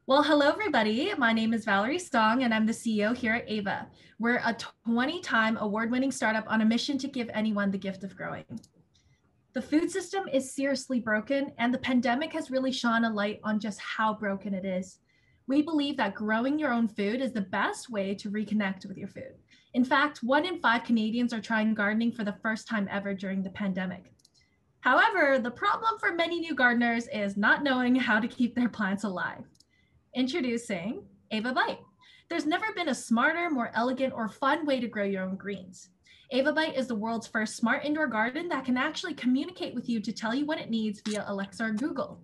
Well, hello, everybody. My name is Valerie Stong, and I'm the CEO here at Ava. We're a 20-time award-winning startup on a mission to give anyone the gift of growing. The food system is seriously broken, and the pandemic has really shone a light on just how broken it is. We believe that growing your own food is the best way to reconnect with your food. In fact, 1 in 5 Canadians are trying gardening for the first time ever during the pandemic. However, the problem for many new gardeners is not knowing how to keep their plants alive. Introducing Ava Bite. There's never been a smarter, more elegant, or fun way to grow your own greens. Ava Bite is the world's first smart indoor garden that can actually communicate with you to tell you what it needs via Alexa or Google.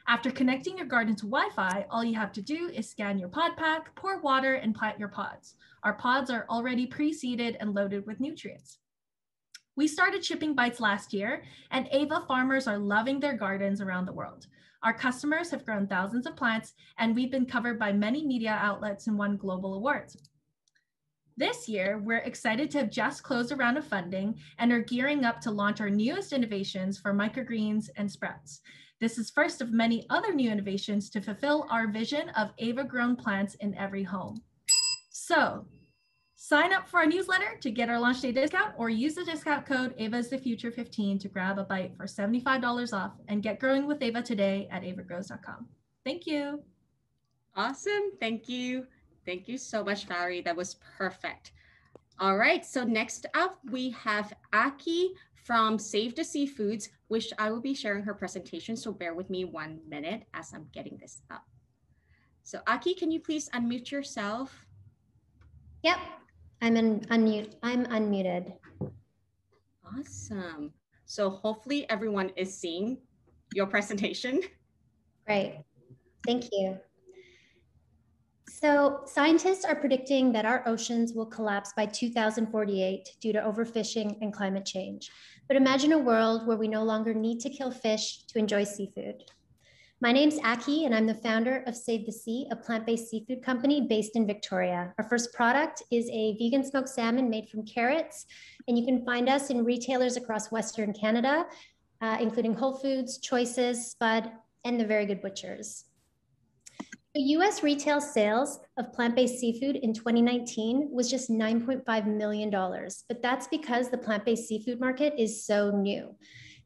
After connecting your garden to Wi-Fi, all you have to do is scan your pod pack, pour water, and plant your pods. Our pods are already pre-seeded and loaded with nutrients. We started shipping bites last year, and Ava farmers are loving their gardens around the world. Our customers have grown thousands of plants, and we've been covered by many media outlets and won global awards. This year, we're excited to have just closed a round of funding and are gearing up to launch our newest innovations for microgreens and sprouts. This is first of many other new innovations to fulfill our vision of Ava-grown plants in every home. So, sign up for our newsletter to get our launch day discount or use the discount code AVA'sTheFuture15 to grab a bite for $75 off and get growing with Ava today at avagrows.com. Thank you. Awesome. Thank you. Thank you so much, Valerie. That was perfect. All right. So next up, we have Aki from Save the Seafoods, which I will be sharing her presentation. So bear with me 1 minute as I'm getting this up. So Aki, can you please unmute yourself? Yep. I'm unmuted. Awesome. So hopefully everyone is seeing your presentation. Great. Thank you. So scientists are predicting that our oceans will collapse by 2048 due to overfishing and climate change. But imagine a world where we no longer need to kill fish to enjoy seafood. My name's Aki, and I'm the founder of Save the Sea, a plant-based seafood company based in Victoria. Our first product is a vegan smoked salmon made from carrots, and you can find us in retailers across Western Canada, including Whole Foods, Choices, Spud, and the Very Good Butchers. The US retail sales of plant-based seafood in 2019 was just $9.5 million, but that's because the plant-based seafood market is so new.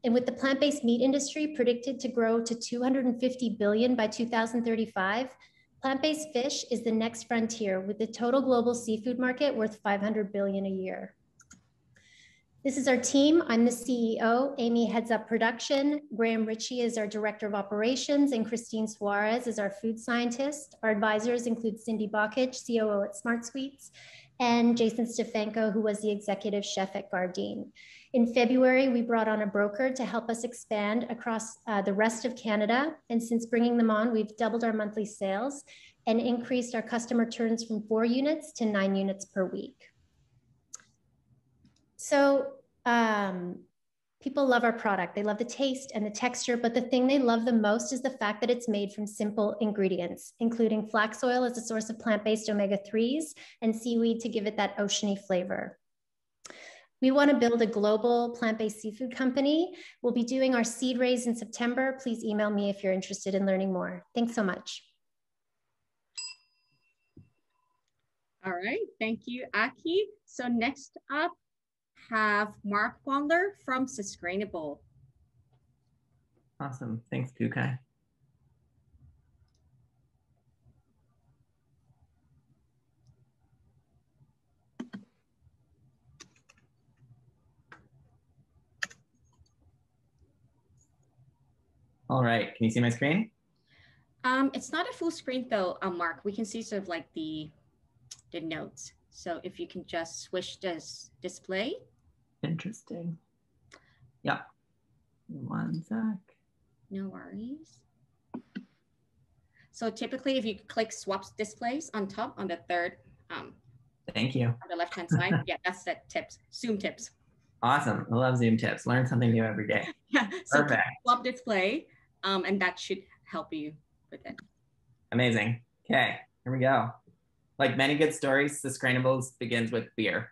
And with the plant-based meat industry predicted to grow to $250 billion by 2035, plant-based fish is the next frontier with the total global seafood market worth $500 billion a year. This is our team. I'm the CEO. Amy heads up production. Graham Ritchie is our director of operations, and Christine Suarez is our food scientist. Our advisors include Cindy Bakich, COO at Smart Sweets, and Jason Stefanko, who was the executive chef at Gardein. In February, we brought on a broker to help us expand across the rest of Canada. And since bringing them on, we've doubled our monthly sales and increased our customer turns from 4 units to 9 units per week. So people love our product. They love the taste and the texture, but the thing they love the most is the fact that it's made from simple ingredients, including flax oil as a source of plant-based omega-3s and seaweed to give it that oceany flavor. We want to build a global plant-based seafood company. We'll be doing our seed raise in September. Please email me if you're interested in learning more. Thanks so much. All right. Thank you, Aki. So next up, have Marc Wandler from Susgrainable. Awesome. Thanks, Kookai. All right. Can you see my screen? It's not a full screen though, Marc. We can see sort of like the notes. So if you can just switch this display. Interesting. Yeah. 1 sec. No worries. So typically if you click swap displays on top on the third, thank you. On the left-hand side, yeah, that's the tips, Zoom tips. Awesome. I love Zoom tips. Learn something new every day. Yeah, so perfect. Swap display, and that should help you with it. Amazing. Okay, here we go. Like many good stories, Susgrainable begins with beer.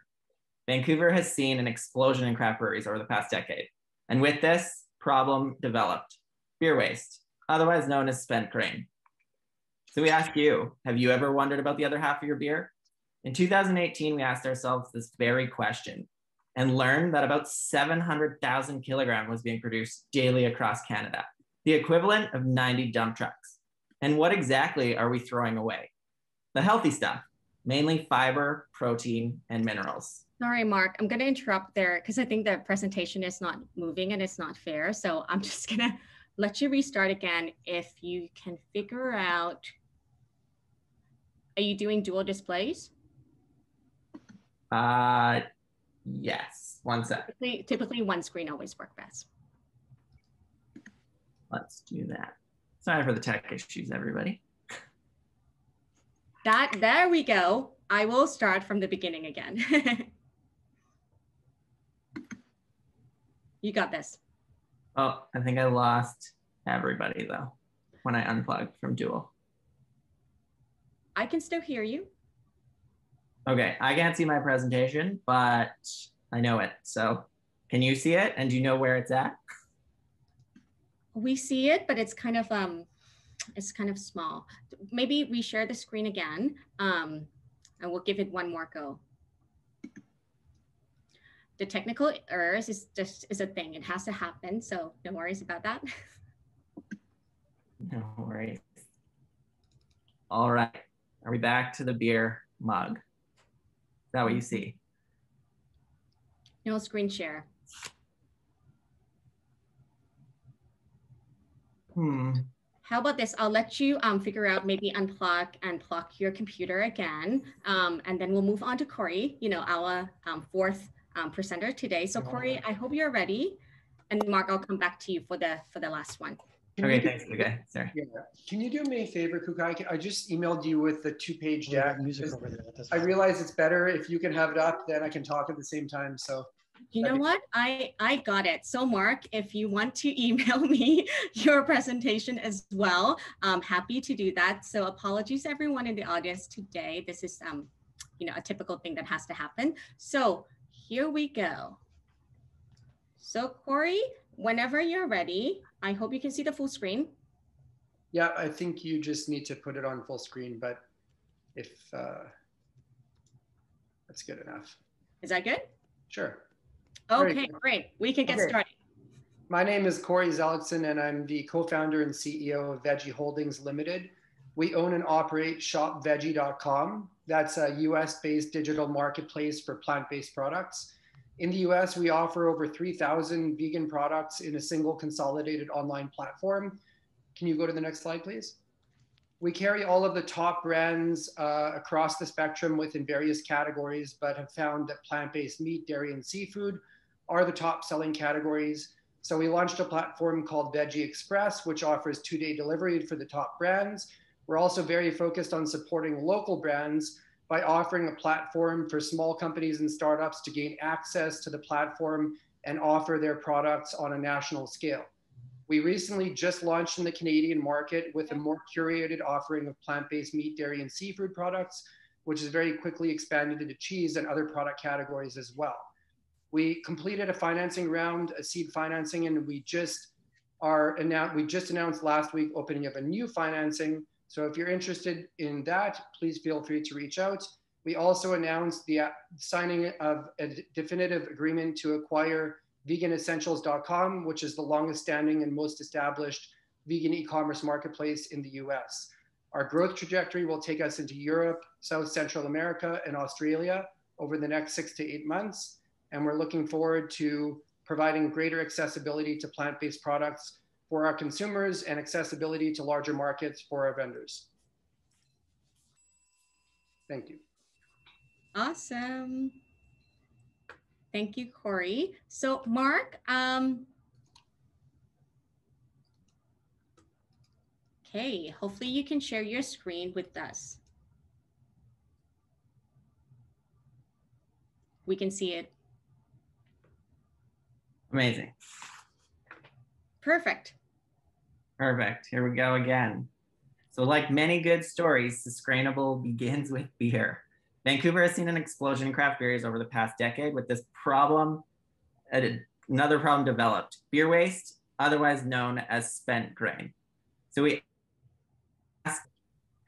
Vancouver has seen an explosion in craft breweries over the past decade. And with this problem developed, beer waste, otherwise known as spent grain. So we ask you, have you ever wondered about the other half of your beer? In 2018, we asked ourselves this very question and learned that about 700,000 kilograms was being produced daily across Canada, the equivalent of 90 dump trucks. And what exactly are we throwing away? The healthy stuff, mainly fiber, protein, and minerals. Sorry, Marc, I'm going to interrupt there because I think the presentation is not moving and it's not fair. So I'm just going to let you restart again if you can figure out. Are you doing dual displays? Yes, one sec. Typically one screen always works best. Let's do that. Sorry for the tech issues, everybody. There we go. I will start from the beginning again. You got this. Oh, I think I lost everybody though when I unplugged from Dual. I can still hear you. Okay, I can't see my presentation, but I know it. So can you see it? And do you know where it's at? We see it, but it's kind of small. Maybe we share the screen again, and we'll give it one more go. The technical errors is a thing. It has to happen, so no worries about that. No worries. All right, are we back to the beer mug? Is that what you see? No screen share. How about this? I'll let you figure out, maybe unplug and plug your computer again, and then we'll move on to Kory, our fourth presenter today. So Kory, I hope you're ready, and Marc, I'll come back to you for the last one. Okay, thanks. Okay, sorry. Yeah. Can you do me a favor, Kookai? I just emailed you with the 2-page deck. I realize it's better if you can have it up, then I can talk at the same time. So. You know what? I got it. So Marc, if you want to email me your presentation as well, I'm happy to do that. So apologies everyone in the audience today. This is a typical thing that has to happen. So here we go. So Kory, whenever you're ready, I hope you can see the full screen. Yeah, I think you just need to put it on full screen, but if that's good enough. Is that good? Sure. Okay, great. We can get started. My name is Kory Zelickson, and I'm the co-founder and CEO of Vejii Holdings Limited. We own and operate shopvejii.com. That's a US-based digital marketplace for plant-based products. In the US, we offer over 3,000 vegan products in a single consolidated online platform. Can you go to the next slide, please? We carry all of the top brands across the spectrum within various categories, but have found that plant-based meat, dairy, and seafood are the top selling categories. So we launched a platform called Vejii Express, which offers 2-day delivery for the top brands. We're also very focused on supporting local brands by offering a platform for small companies and startups to gain access to the platform and offer their products on a national scale. We recently just launched in the Canadian market with a more curated offering of plant-based meat, dairy, and seafood products, which is very quickly expanded into cheese and other product categories as well. We completed a financing round, a seed financing, and we just announced last week opening of a new financing. So if you're interested in that, please feel free to reach out. We also announced the signing of a definitive agreement to acquire veganessentials.com, which is the longest standing and most established vegan e-commerce marketplace in the US. Our growth trajectory will take us into Europe, South Central America, and Australia over the next 6 to 8 months. And we're looking forward to providing greater accessibility to plant-based products for our consumers and accessibility to larger markets for our vendors. Thank you. Awesome. Thank you, Kory. So Marc, okay, hopefully you can share your screen with us. We can see it. Amazing. Perfect. Perfect. Here we go again. So like many good stories, Susgrainable begins with beer. Vancouver has seen an explosion in craft beers over the past decade with this problem. Another problem developed, beer waste, otherwise known as spent grain. So we asked,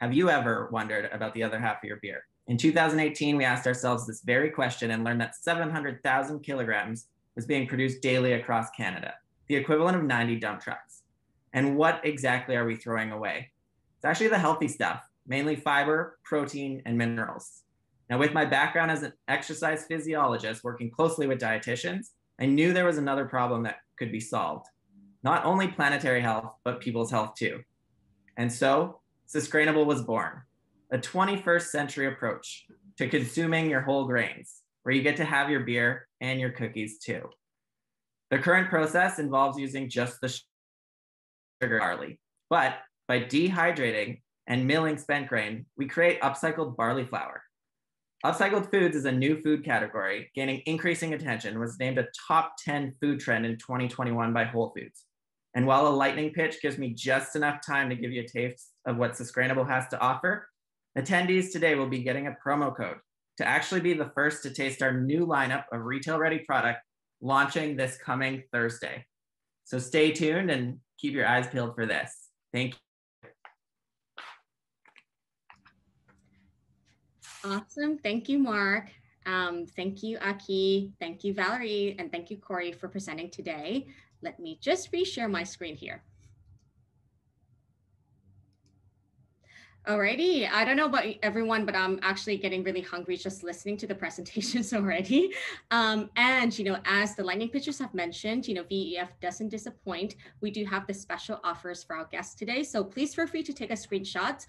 have you ever wondered about the other half of your beer? In 2018, we asked ourselves this very question and learned that 700,000 kilograms was being produced daily across Canada, the equivalent of 90 dump trucks. And what exactly are we throwing away? It's actually the healthy stuff, mainly fiber, protein, and minerals. Now, with my background as an exercise physiologist working closely with dietitians, I knew there was another problem that could be solved. Not only planetary health, but people's health too. And so, Susgrainable was born, a 21st century approach to consuming your whole grains, where you get to have your beer and your cookies too. The current process involves using just the sugar barley, but by dehydrating and milling spent grain, we create upcycled barley flour. Upcycled foods is a new food category gaining increasing attention, was named a top 10 food trend in 2021 by Whole Foods. And while a lightning pitch gives me just enough time to give you a taste of what Susgrainable has to offer, attendees today will be getting a promo code to actually be the first to taste our new lineup of retail-ready product launching this coming Thursday. So stay tuned and keep your eyes peeled for this. Thank you. Awesome. Thank you, Marc. Thank you, Aki. Thank you, Valerie. And thank you, Kory, for presenting today. Let me just reshare my screen here. Alrighty, I don't know about everyone, but I'm actually getting really hungry just listening to the presentations already. And, as the lightning pitchers have mentioned, VEF doesn't disappoint. We do have the special offers for our guests today. So please feel free to take a screenshot.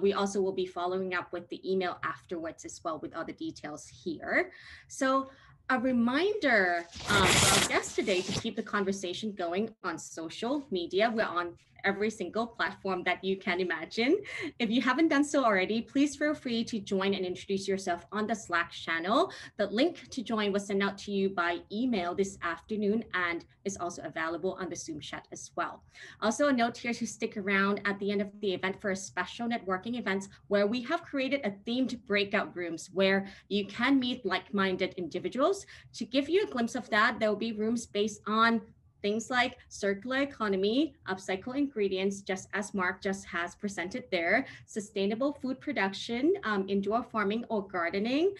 We also will be following up with the email afterwards as well with all the details here. So a reminder for our guests today to keep the conversation going on social media. We're on every single platform that you can imagine. If you haven't done so already, please feel free to join and introduce yourself on the Slack channel. The link to join was sent out to you by email this afternoon and is also available on the Zoom chat as well. Also a note here to stick around at the end of the event for a special networking event where we have created a themed breakout rooms where you can meet like-minded individuals. To give you a glimpse of that, there will be rooms based on things like circular economy, upcycle ingredients, just as Marc just has presented there, sustainable food production, indoor farming or gardening,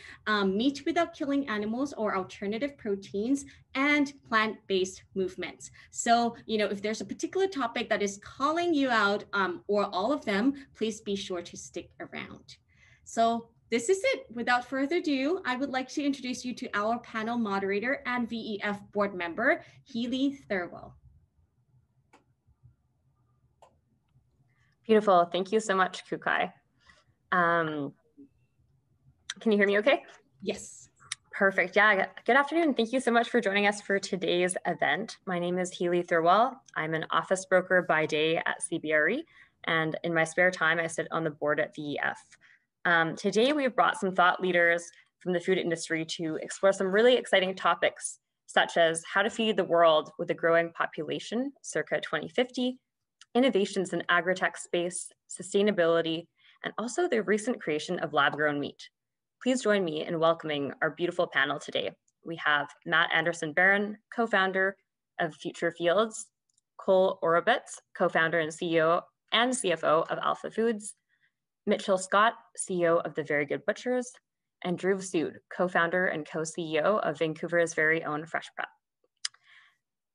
meat without killing animals or alternative proteins, and plant-based movements. So, if there's a particular topic that is calling you out or all of them, please be sure to stick around. So this is it. Without further ado, I would like to introduce you to our panel moderator and VEF board member, Heali Thirlwell. Beautiful. Thank you so much, Kookai. Can you hear me okay? Yes. Perfect. Yeah, good afternoon. Thank you so much for joining us for today's event. My name is Heali Thirlwell. I'm an office broker by day at CBRE, and in my spare time, I sit on the board at VEF. Today, we've brought some thought leaders from the food industry to explore some really exciting topics, such as how to feed the world with a growing population circa 2050, innovations in agri-tech space, sustainability, and also the recent creation of lab-grown meat. Please join me in welcoming our beautiful panel today. We have Matt Anderson-Barron, co-founder of Future Fields, Cole Orobetz, co-founder and CEO and CFO of Alpha Foods, Mitchell Scott, CEO of The Very Good Butchers, and Dhruv Sood, co-founder and co-CEO of Vancouver's very own Fresh Prep.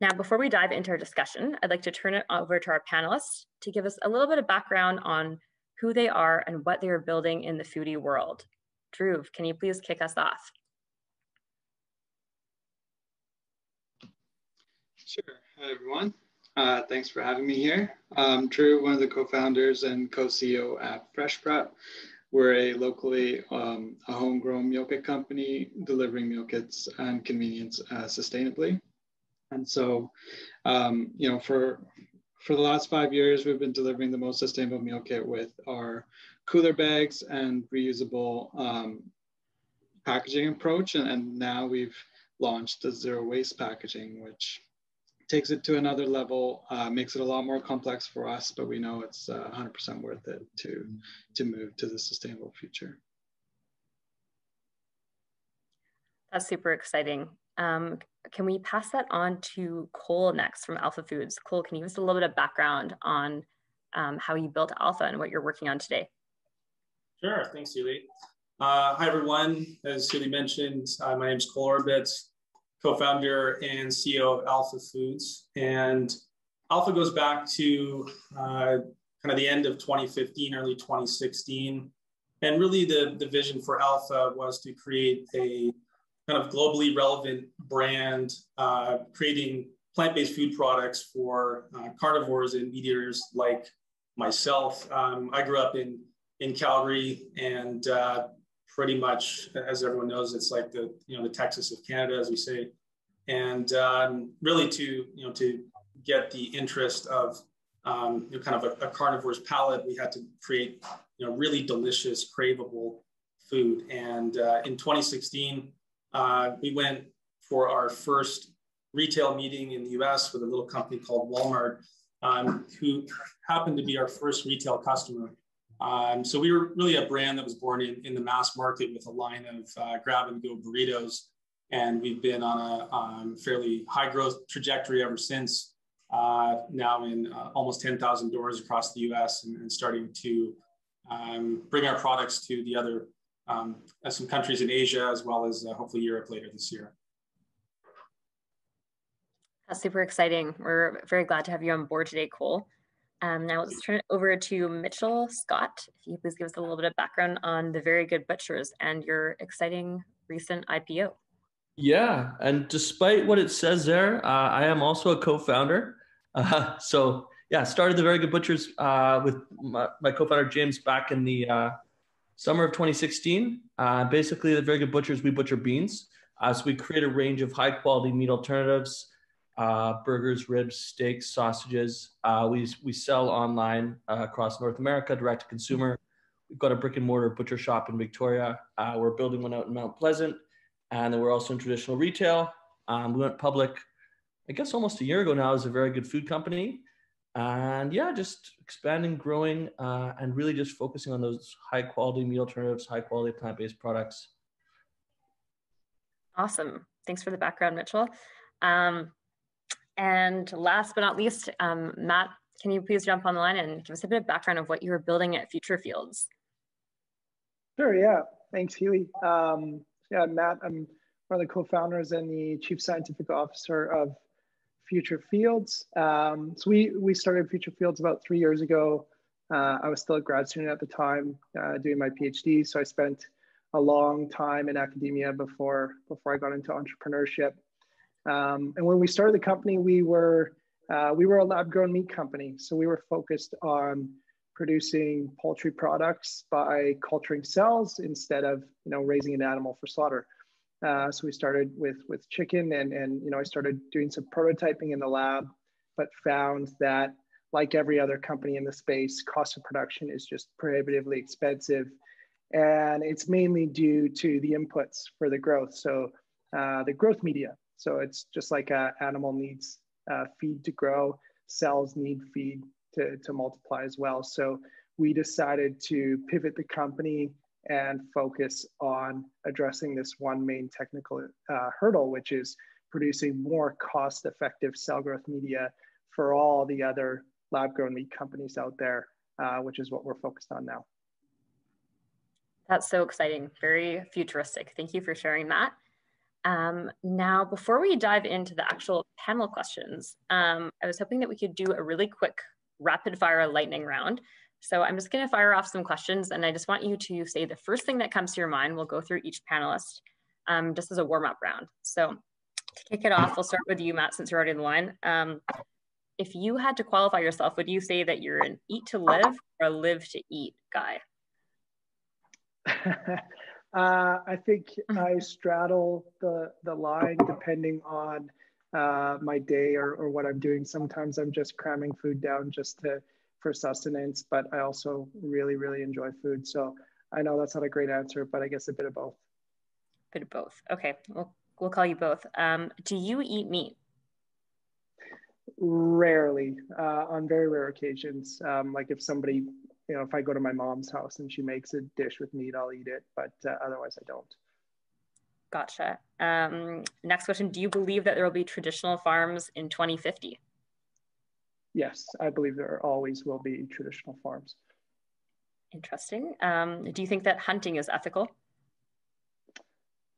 Now, before we dive into our discussion, I'd like to turn it over to our panelists to give us a little bit of background on who they are and what they are building in the foodie world. Dhruv, can you please kick us off? Sure. Hi, everyone. Thanks for having me here. I'm Dhruv, one of the co-founders and co-CEO at Fresh Prep. We're a locally a homegrown meal kit company delivering meal kits and convenience sustainably. And so, for the last 5 years, we've been delivering the most sustainable meal kit with our cooler bags and reusable packaging approach. And now we've launched the zero waste packaging, which takes it to another level, makes it a lot more complex for us, but we know it's 100% worth it to move to the sustainable future. That's super exciting. Can we pass that on to Cole next from Alpha Foods? Cole, can you give us a little bit of background on how you built Alpha and what you're working on today? Sure, thanks, Heali. Hi, everyone. As Heali mentioned, my name is Orobetz, co-founder and CEO of Alpha Foods. And Alpha goes back to kind of the end of 2015, early 2016. And really the vision for Alpha was to create a kind of globally relevant brand, creating plant-based food products for carnivores and meat eaters like myself. I grew up in Calgary, and pretty much, as everyone knows, it's like the Texas of Canada, as we say. And really to get the interest of kind of a carnivore's palate, we had to create really delicious, craveable food. And in 2016, we went for our first retail meeting in the US with a little company called Walmart, who happened to be our first retail customer. So we were really a brand that was born in the mass market with a line of grab and go burritos. And we've been on a fairly high growth trajectory ever since, now in almost 10,000 doors across the US, and starting to bring our products to the other some countries in Asia, as well as hopefully Europe later this year. That's super exciting. We're very glad to have you on board today, Cole. Now let's turn it over to Mitchell Scott. If you please give us a little bit of background on the Very Good Butchers and your exciting recent IPO. Yeah, and despite what it says there, I am also a co-founder. So yeah, started the Very Good Butchers with my co-founder James back in the summer of 2016. Basically, the Very Good Butchers, we butcher beans. So we create a range of high quality meat alternatives, burgers, ribs, steaks, sausages. We sell online across North America, direct to consumer. We've got a brick and mortar butcher shop in Victoria. We're building one out in Mount Pleasant. And then we're also in traditional retail. We went public, I guess, almost a year ago now as a very good food company. And yeah, just expanding, growing, and really just focusing on those high quality meat alternatives, high quality plant-based products. Awesome. Thanks for the background, Mitchell. And last but not least, Matt, can you please jump on the line and give us a bit of background of what you were building at Future Fields? Sure, yeah. Thanks, Heali. Yeah, Matt, I'm one of the co-founders and the Chief Scientific Officer of Future Fields. So we started Future Fields about 3 years ago. I was still a grad student at the time, doing my PhD. So I spent a long time in academia before I got into entrepreneurship. And when we started the company, we were a lab-grown meat company. So we were focused on producing poultry products by culturing cells instead of raising an animal for slaughter. So we started with chicken, and I started doing some prototyping in the lab, but found that, like every other company in the space, cost of production is just prohibitively expensive, and it's mainly due to the inputs for the growth. So the growth media. So it's just like an animal needs feed to grow, cells need feed to multiply as well. So we decided to pivot the company and focus on addressing this one main technical hurdle, which is producing more cost-effective cell growth media for all the other lab-grown meat companies out there, which is what we're focused on now. That's so exciting, very futuristic. Thank you for sharing that. Now, before we dive into the actual panel questions, I was hoping that we could do a really quick rapid fire lightning round. So I'm just going to fire off some questions, and I just want you to say the first thing that comes to your mind. We'll go through each panelist just as a warm-up round. So to kick it off, we'll start with you, Matt, since you're already in the line. If you had to qualify yourself, would you say that you're an eat to live or a live to eat guy? I think I straddle the line depending on my day or what I'm doing. Sometimes I'm just cramming food down just for sustenance, but I also really, really enjoy food. So I know that's not a great answer, but I guess a bit of both. Bit of both. Okay, we'll call you both. Do you eat meat? Rarely, on very rare occasions. Like if somebody, if I go to my mom's house and she makes a dish with meat, I'll eat it, but otherwise I don't. Gotcha. Next question. Do you believe that there will be traditional farms in 2050? Yes, I believe there always will be traditional farms. Interesting. Do you think that hunting is ethical?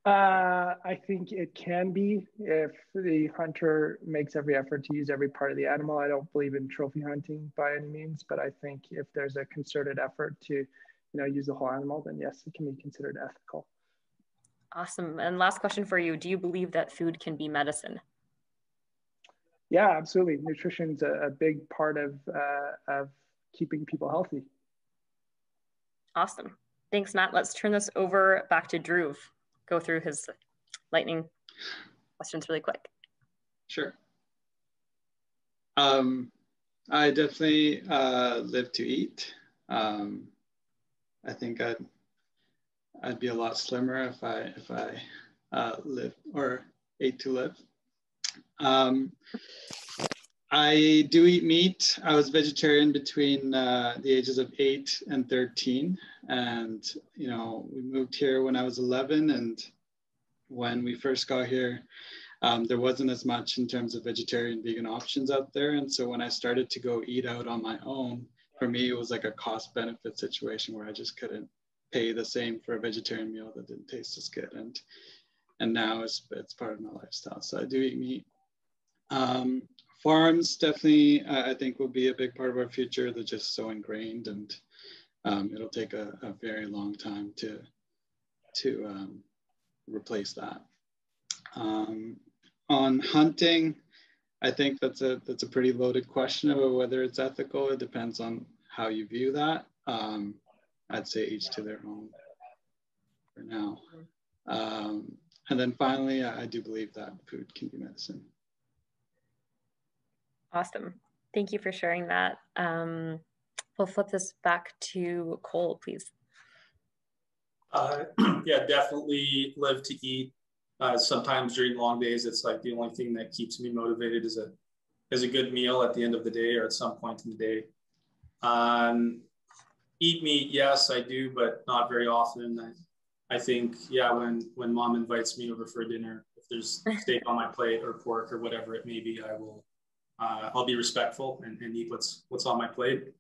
I think it can be if the hunter makes every effort to use every part of the animal. I don't believe in trophy hunting by any means, but I think if there's a concerted effort to, use the whole animal, then yes, it can be considered ethical. Awesome. And last question for you. Do you believe that food can be medicine? Yeah, absolutely. Nutrition is a big part of keeping people healthy. Awesome. Thanks, Matt. Let's turn this over back to Dhruv. Go through his lightning questions really quick. Sure. I definitely live to eat. I think I'd be a lot slimmer if I lived or ate to live. I do eat meat. I was vegetarian between the ages of 8 and 13. And, we moved here when I was 11. And when we first got here, there wasn't as much in terms of vegetarian, vegan options out there. And so when I started to go eat out on my own, for me, it was like a cost benefit situation where I just couldn't pay the same for a vegetarian meal that didn't taste as good. And now it's part of my lifestyle. So I do eat meat. Farms definitely, I think, will be a big part of our future. They're just so ingrained, and it'll take a very long time to replace that. On hunting, I think that's a pretty loaded question about whether it's ethical. It depends on how you view that. I'd say each to their own for now. And then finally, I do believe that food can be medicine. Awesome. Thank you for sharing that. We'll flip this back to Cole, please. Yeah, definitely live to eat. Sometimes during long days, it's like the only thing that keeps me motivated is a good meal at the end of the day or at some point in the day. Eat meat, yes, I do, but not very often. I think, yeah, when mom invites me over for dinner, if there's steak on my plate or pork or whatever it may be, I'll be respectful and eat what's on my plate.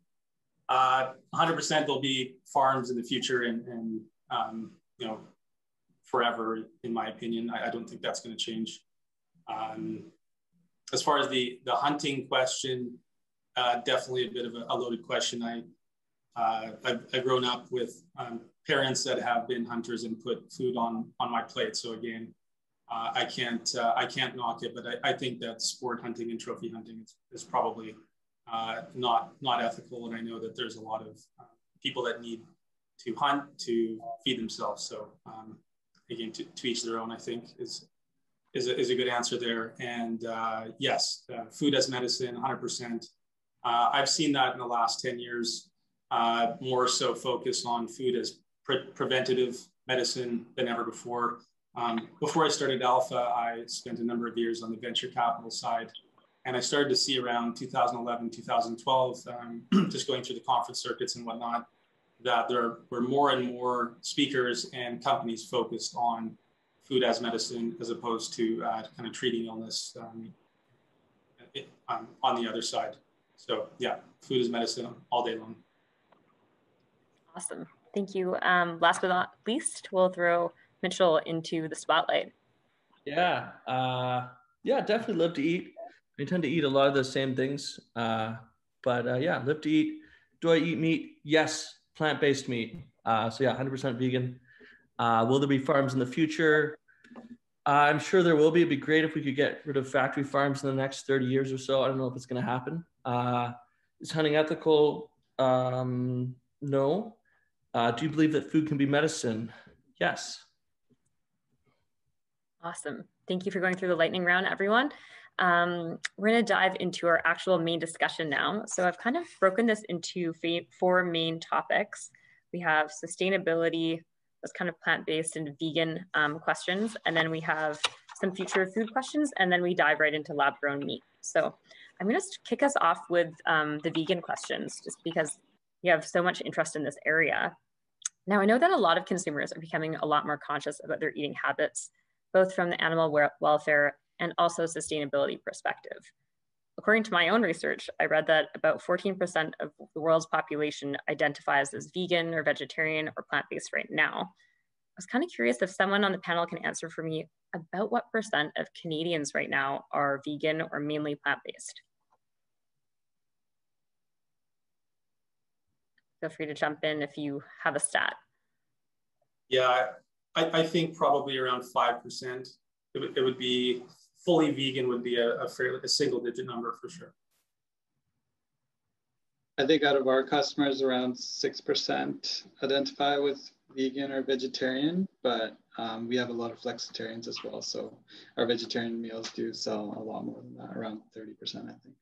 100% there'll be farms in the future and forever, in my opinion. I don't think that's going to change. As far as the hunting question, definitely a bit of a loaded question. I've grown up with parents that have been hunters and put food on my plate. So again, I can't knock it, but I think that sport hunting and trophy hunting is probably not ethical. And I know that there's a lot of people that need to hunt to feed themselves. So again, to each their own, I think is a good answer there. And yes, food as medicine, 100%. I've seen that in the last 10 years, more so focus on food as preventative medicine than ever before. Before I started Alpha, I spent a number of years on the venture capital side. And I started to see around 2011, 2012, just going through the conference circuits and whatnot, that there were more and more speakers and companies focused on food as medicine as opposed to kind of treating illness on the other side. So yeah, food is medicine all day long. Awesome. Thank you. Last but not least, we'll throw Mitchell into the spotlight. Yeah, definitely live to eat. I tend to eat a lot of the same things, but yeah, live to eat. Do I eat meat? Yes, plant-based meat. So yeah, 100% vegan. Will there be farms in the future? I'm sure there will be. It'd be great if we could get rid of factory farms in the next 30 years or so. I don't know if it's going to happen. Is hunting ethical? No. Do you believe that food can be medicine? Yes. Awesome. Thank you for going through the lightning round, everyone. We're going to dive into our actual main discussion now. So I've kind of broken this into 4 main topics. We have sustainability, that's kind of plant-based and vegan questions. And then we have some future food questions. And then we dive right into lab-grown meat. So I'm going to kick us off with the vegan questions, just because you have so much interest in this area. Now, I know that a lot of consumers are becoming a lot more conscious about their eating habits, both from the animal welfare and also sustainability perspective. according to my own research, I read that about 14% of the world's population identifies as vegan or vegetarian or plant-based right now. I was kind of curious if someone on the panel can answer for me about what percent of Canadians right now are vegan or mainly plant-based. Feel free to jump in if you have a stat. Yeah, I think probably around 5%. It would be fully vegan would be a single digit number for sure. I think out of our customers, around 6% identify with vegan or vegetarian, but we have a lot of flexitarians as well. So our vegetarian meals do sell a lot more than that, around 30%, I think.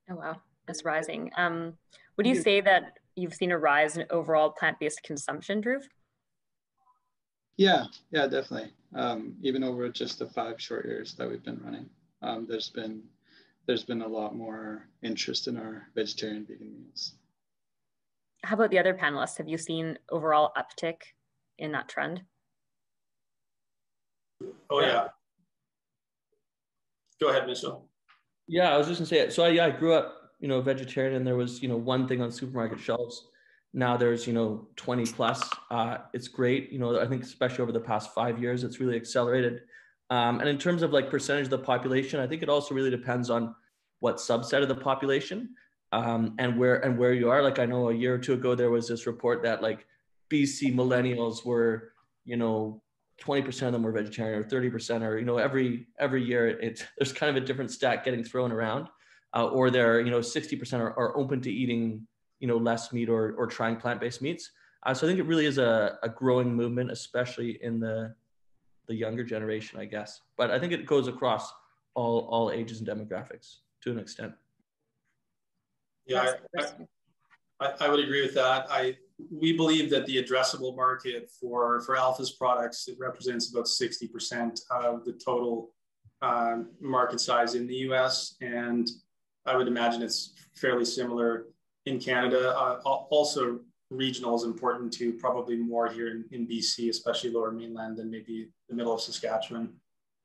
Oh, wow, that's rising. Would you say that you've seen a rise in overall plant-based consumption, Dhruv? Yeah, definitely. Even over just the 5 short years that we've been running, there's been a lot more interest in our vegetarian vegan meals. How about the other panelists? Have you seen overall uptick in that trend? Oh yeah. Go ahead, Mitchell. Yeah, I was just gonna say, so I grew up, vegetarian, and there was, one thing on supermarket shelves. Now there's, 20 plus. It's great. I think especially over the past 5 years, it's really accelerated. And in terms of like percentage of the population, I think it also really depends on what subset of the population and where you are. Like I know a year or two ago, there was this report that like BC millennials were, 20% of them were vegetarian or 30%, or, every year there's kind of a different stat getting thrown around, or they're, 60% are open to eating, less meat or trying plant-based meats. So I think it really is a growing movement, especially in the younger generation, I guess. But I think it goes across all ages and demographics to an extent. Yeah, I would agree with that. We believe that the addressable market for Alpha's products, it represents about 60% of the total market size in the US. And I would imagine it's fairly similar in Canada. Also, regional is important too, probably more here in BC, especially Lower Mainland than maybe the middle of Saskatchewan.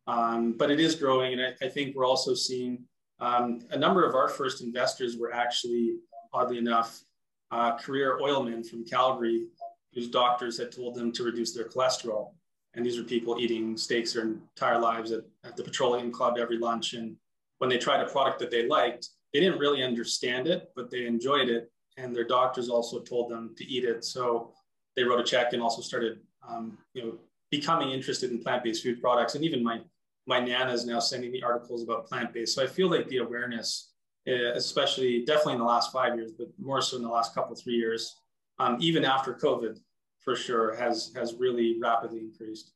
But it is growing. And I think we're also seeing a number of our first investors were actually, oddly enough, career oilmen from Calgary whose doctors had told them to reduce their cholesterol. And these are people eating steaks their entire lives at the Petroleum Club every lunch. And when they tried a product that they liked, they didn't really understand it, but they enjoyed it. And their doctors also told them to eat it. So they wrote a check and also started, becoming interested in plant-based food products. And even my Nana is now sending me articles about plant-based. So I feel like the awareness, especially definitely in the last 5 years, but more so in the last 3 years, even after COVID, for sure, has really rapidly increased.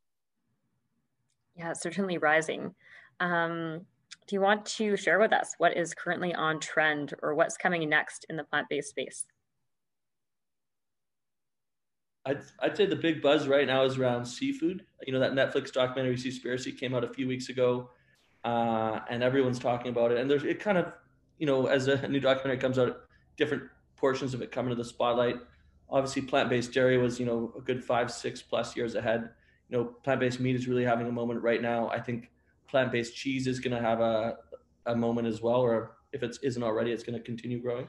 Yeah, it's certainly rising. Do you want to share with us what is currently on trend or what's coming next in the plant-based space? I'd say the big buzz right now is around seafood. That Netflix documentary Seaspiracy came out a few weeks ago, and everyone's talking about it. And it kind of, as a new documentary comes out, different portions of it come into the spotlight. Obviously, plant-based dairy was, a good 5-6+ years ahead. Plant-based meat is really having a moment right now. I think plant-based cheese is going to have a moment as well, or if it isn't already, it's going to continue growing.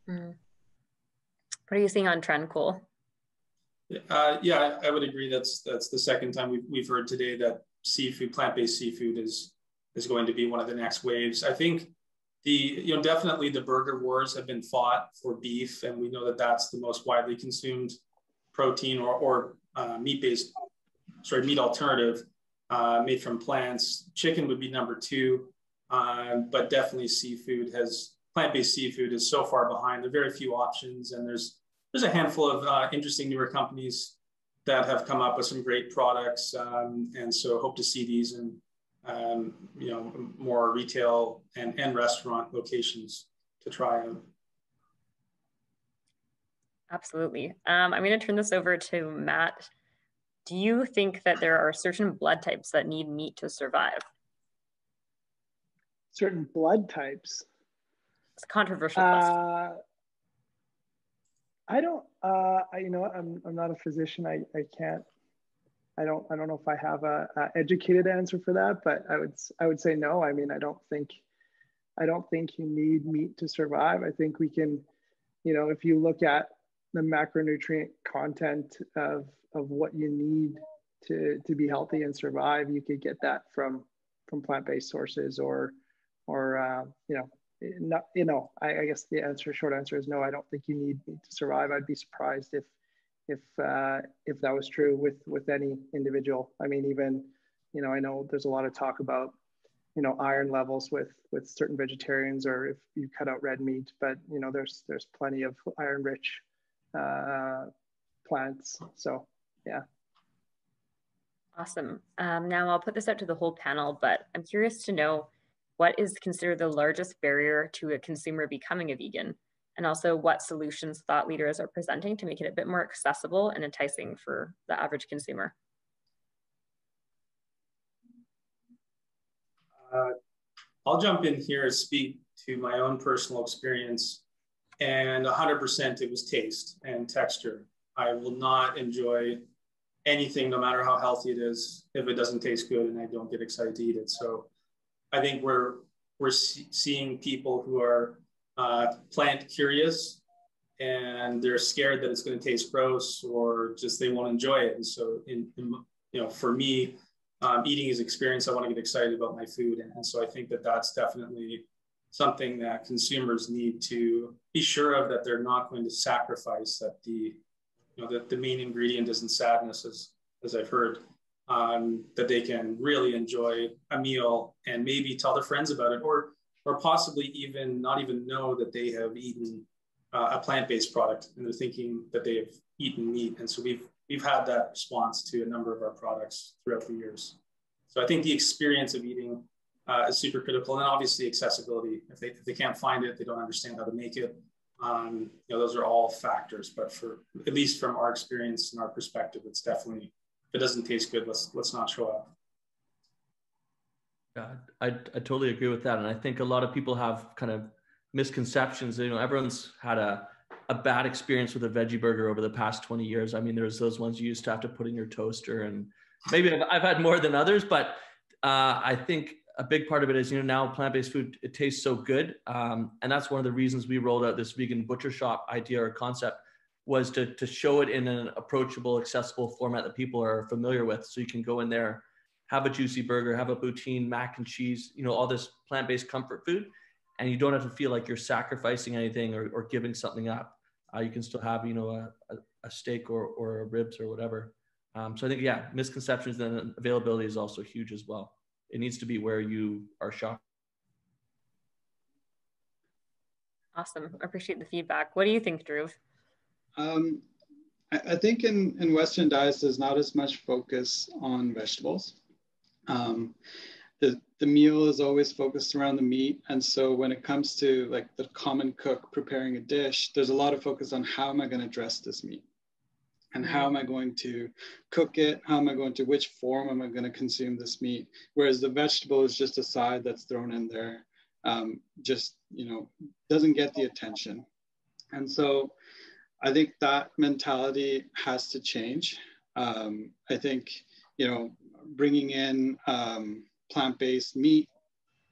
What are you seeing on trend, Cole? Yeah, I would agree. That's the second time we've heard today that plant-based seafood is going to be one of the next waves. I think definitely the burger wars have been fought for beef, and we know that that's the most widely consumed protein or meat alternative made from plants. Chicken would be number 2, but definitely plant-based seafood is so far behind. There are very few options, and there's a handful of interesting newer companies that have come up with some great products, and so hope to see these in more retail and restaurant locations to try them. Absolutely. I'm going to turn this over to Matt. Do you think that there are certain blood types that need meat to survive? Certain blood types? It's a controversial question. I don't. I'm not a physician. I can't. I don't know if I have a educated answer for that, but I would say no. I mean, I don't think I don't think you need meat to survive. I think we can, you know, if you look at the macronutrient content of what you need to be healthy and survive, you could get that from plant-based sources or you know, not, you know, I guess the short answer is no. I don't think you need meat to survive. I'd be surprised if that was true with any individual. I mean, even, you know, I know there's a lot of talk about, you know, iron levels with certain vegetarians, or if you cut out red meat, but you know, there's plenty of iron rich plants. So yeah. Awesome. Now I'll put this out to the whole panel, but I'm curious to know what is considered the largest barrier to a consumer becoming a vegan, and also what solutions thought leaders are presenting to make it a bit more accessible and enticing for the average consumer. I'll jump in here and speak to my own personal experience, and 100% it was taste and texture. I will not enjoy anything, no matter how healthy it is, if it doesn't taste good and I don't get excited to eat it. So I think we're seeing people who are plant curious, and they're scared that it's going to taste gross, or just they won't enjoy it. And so, you know, for me, eating is experience. I want to get excited about my food, and so I think that that's definitely something that consumers need to be sure of, that they're not going to sacrifice, that that the main ingredient isn't sadness, as I've heard. That they can really enjoy a meal and maybe tell their friends about it, or possibly even not even know that they have eaten a plant-based product, and they're thinking that they have eaten meat. And so we've had that response to a number of our products throughout the years. So I think the experience of eating is super critical, and then obviously accessibility. If they can't find it, they don't understand how to make it. You know, those are all factors. But for at least from our experience and our perspective, it's definitely, if it doesn't taste good, let's not show up. Yeah, I totally agree with that. And I think a lot of people have kind of misconceptions. You know, everyone's had a bad experience with a veggie burger over the past 20 years. I mean, there's those ones you used to have to put in your toaster, and maybe I've had more than others, but I think a big part of it is, you know, now plant-based food, it tastes so good. And that's one of the reasons we rolled out this vegan butcher shop idea or concept, was to show it in an approachable, accessible format that people are familiar with. So you can go in there, have a juicy burger, have a poutine, mac and cheese, you know, all this plant-based comfort food. And you don't have to feel like you're sacrificing anything or giving something up. You can still have, you know, a steak or a ribs or whatever. So I think, yeah, misconceptions and availability is also huge as well. It needs to be where you are shopping. Awesome. I appreciate the feedback. What do you think, Dhruv? I think in Western diets, there's not as much focus on vegetables. The meal is always focused around the meat. And so when it comes to like the common cook preparing a dish, there's a lot of focus on how am I going to dress this meat? And how am I going to cook it? How am I going to, which form am I going to consume this meat? Whereas the vegetable is just a side that's thrown in there, just, you know, doesn't get the attention. And so I think that mentality has to change. I think, you know, bringing in plant-based meat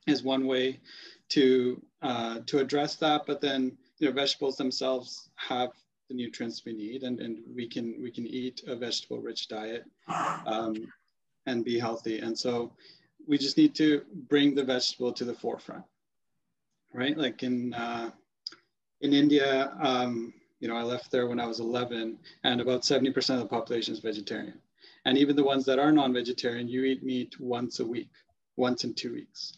is one way to address that. But then, you know, vegetables themselves have the nutrients we need, and we can eat a vegetable-rich diet and be healthy. And so we just need to bring the vegetable to the forefront, right? Like in India, you know, I left there when I was 11, and about 70% of the population is vegetarian. And even the ones that are non-vegetarian, you eat meat once a week, once in 2 weeks.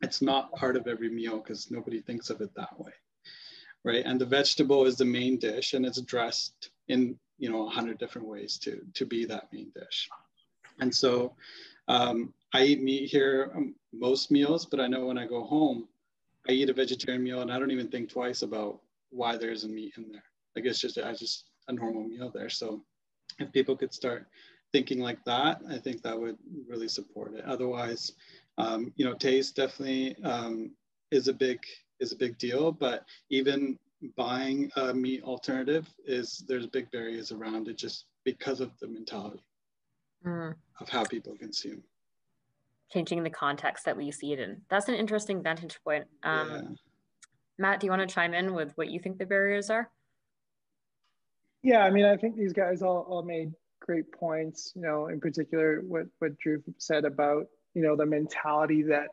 It's not part of every meal because nobody thinks of it that way, right? And the vegetable is the main dish, and it's dressed in, you know, 100 different ways to be that main dish. And so I eat meat here most meals, but I know when I go home, I eat a vegetarian meal and I don't even think twice about why there isn't meat in there. Like it's just a normal meal there. So if people could start thinking like that, I think that would really support it. Otherwise, you know, taste definitely is a big deal, but even buying a meat alternative there's big barriers around it just because of the mentality of how people consume. changing the context that we see it in. That's an interesting vantage point. Matt, do you want to chime in with what you think the barriers are? Yeah, I mean, I think these guys all made great points, you know, in particular what Dhruv said about, you know, the mentality that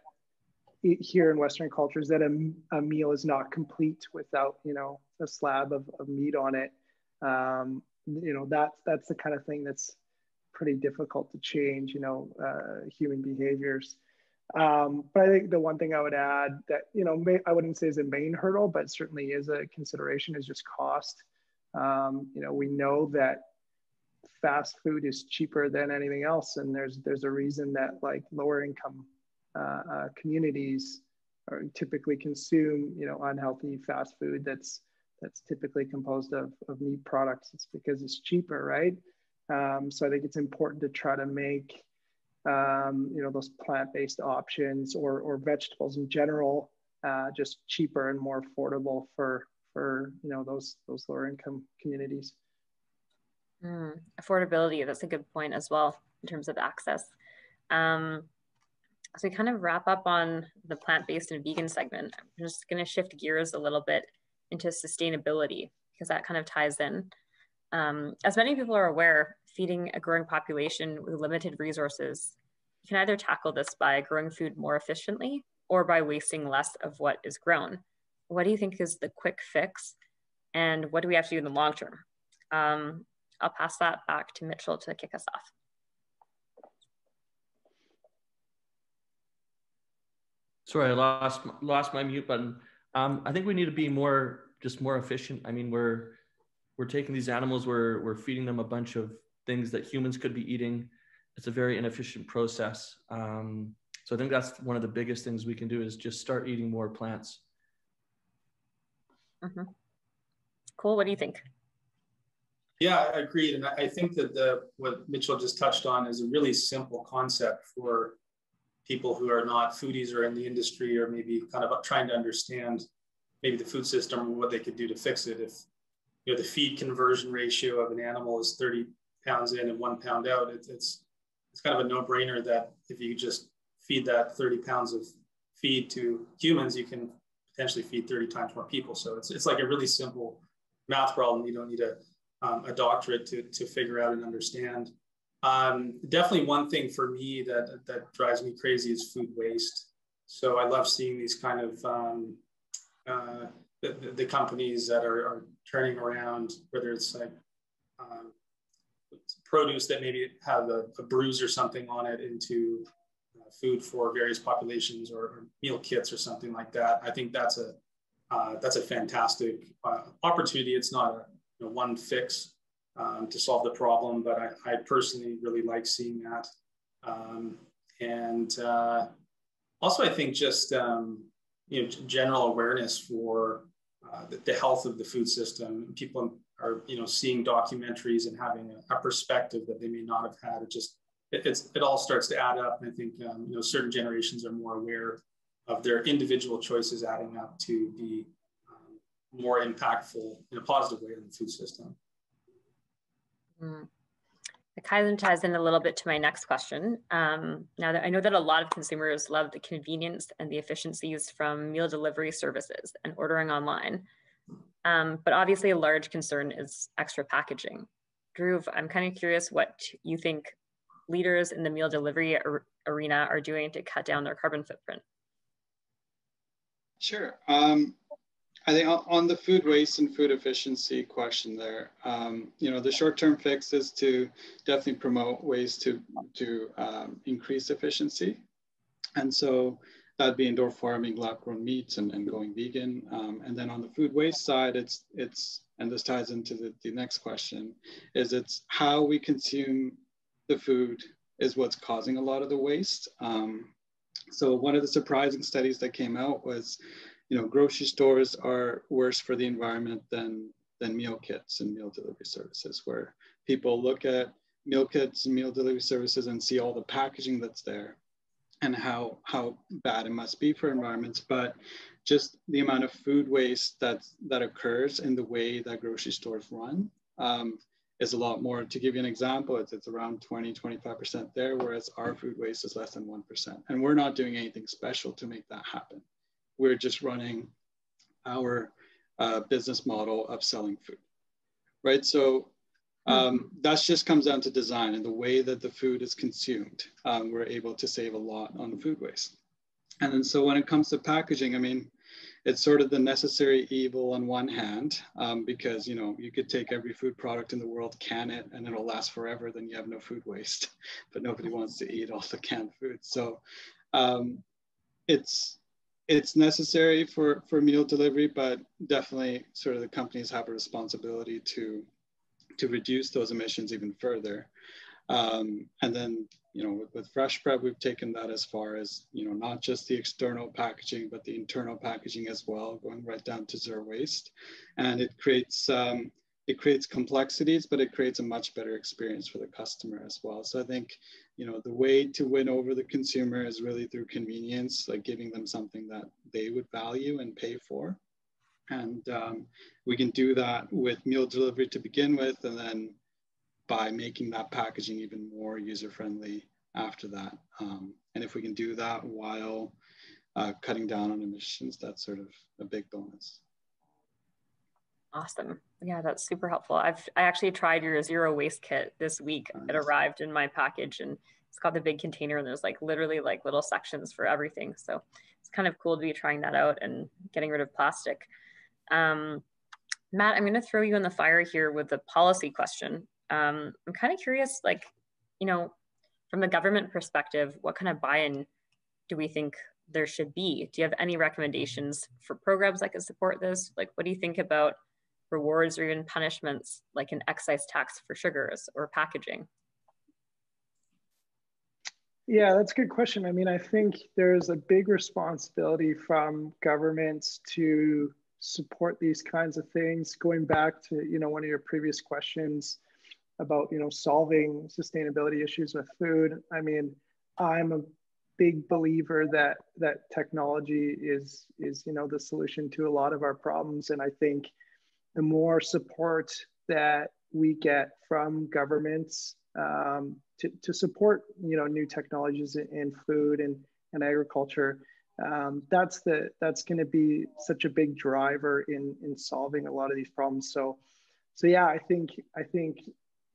here in Western cultures that a meal is not complete without, you know, a slab of meat on it. You know, that's the kind of thing that's pretty difficult to change, you know, human behaviors. But I think the one thing I would add that, you know, I wouldn't say is a main hurdle, but certainly is a consideration is just cost. You know, we know that fast food is cheaper than anything else. And there's a reason that like lower income communities typically consume, you know, unhealthy fast food that's typically composed of meat products. It's because it's cheaper, right? So I think it's important to try to make, you know, those plant-based options or vegetables in general just cheaper and more affordable for you know, those lower income communities. Affordability, that's a good point as well in terms of access. So we kind of wrap up on the plant-based and vegan segment. I'm just going to shift gears a little bit into sustainability because that kind of ties in. As many people are aware, feeding a growing population with limited resources, you can either tackle this by growing food more efficiently or by wasting less of what is grown. What do you think is the quick fix? And what do we have to do in the long term? I'll pass that back to Mitchell to kick us off. Sorry, I lost my mute button. I think we need to be more efficient. I mean, we're taking these animals, we're feeding them a bunch of things that humans could be eating. It's a very inefficient process. So I think that's one of the biggest things we can do is just start eating more plants. Cool. What do you think? Yeah, I agree. And I think that what Mitchell just touched on is a really simple concept for people who are not foodies or in the industry, or maybe kind of trying to understand maybe the food system and what they could do to fix it. If, you know, the feed conversion ratio of an animal is 30 pounds in and 1 pound out, it's kind of a no-brainer that if you just feed that 30 pounds of feed to humans, you can potentially feed 30 times more people. So it's like a really simple math problem. You don't need a doctorate to figure out and understand. Definitely one thing for me that drives me crazy is food waste. So I love seeing these kind of the companies that are turning around, whether it's like produce that maybe have a bruise or something on it, into food for various populations or meal kits or something like that. I think that's a fantastic opportunity. It's not a one fix to solve the problem, but I personally really like seeing that. And also, I think just you know, general awareness for the health of the food system. People are, you know, seeing documentaries and having a perspective that they may not have had. It all starts to add up. And I think you know, certain generations are more aware of their individual choices adding up to be more impactful in a positive way on the food system. It kind of ties in a little bit to my next question. Now that I know that a lot of consumers love the convenience and the efficiencies from meal delivery services and ordering online, but obviously a large concern is extra packaging. Dhruv, I'm kind of curious what you think leaders in the meal delivery arena are doing to cut down their carbon footprint. Sure. I think on the food waste and food efficiency question there, you know, the short-term fix is to definitely promote ways to increase efficiency. And so that'd be indoor farming, lab-grown meats, and going vegan. And then on the food waste side, it's and this ties into the next question, it's how we consume the food is what's causing a lot of the waste. So one of the surprising studies that came out was, you know, grocery stores are worse for the environment than meal kits and meal delivery services, where people look at meal kits and meal delivery services and see all the packaging that's there and how bad it must be for environments, but just the amount of food waste that occurs in the way that grocery stores run is a lot more. To give you an example, it's around 20, 25% there, whereas our food waste is less than 1%. And we're not doing anything special to make that happen. We're just running our business model of selling food, right? So that just comes down to design and the way that the food is consumed. We're able to save a lot on food waste. And then so when it comes to packaging, I mean, it's sort of the necessary evil on one hand, because, you know, you could take every food product in the world, can it, and it'll last forever, then you have no food waste, but nobody wants to eat all the canned food. So it's necessary for meal delivery, but definitely sort of the companies have a responsibility to reduce those emissions even further. And then, you know, with Fresh Prep, we've taken that as far as, you know, not just the external packaging, but the internal packaging as well, going right down to zero waste. And it creates complexities, but it creates a much better experience for the customer as well. So I think, you know, the way to win over the consumer is really through convenience, like giving them something that they would value and pay for. And we can do that with meal delivery to begin with, and then by making that packaging even more user-friendly after that. And if we can do that while cutting down on emissions, that's sort of a big bonus. Awesome. Yeah, that's super helpful. I actually tried your zero waste kit this week. Nice. It arrived in my package and it's got the big container and there's like literally like little sections for everything. So it's kind of cool to be trying that out and getting rid of plastic. Matt, I'm going to throw you in the fire here with the policy question. I'm kind of curious, like, you know, from the government perspective, what kind of buy-in do we think there should be? Do you have any recommendations for programs that could support this? Like, what do you think about rewards or even punishments, like an excise tax for sugars or packaging? Yeah, that's a good question. I mean, I think there's a big responsibility from governments to support these kinds of things. Going back to, you know, one of your previous questions about, you know, solving sustainability issues with food. I mean, I'm a big believer that technology is, you know, the solution to a lot of our problems. And I think the more support that we get from governments to support, you know, new technologies in food and agriculture, that's going to be such a big driver in solving a lot of these problems. So yeah, I think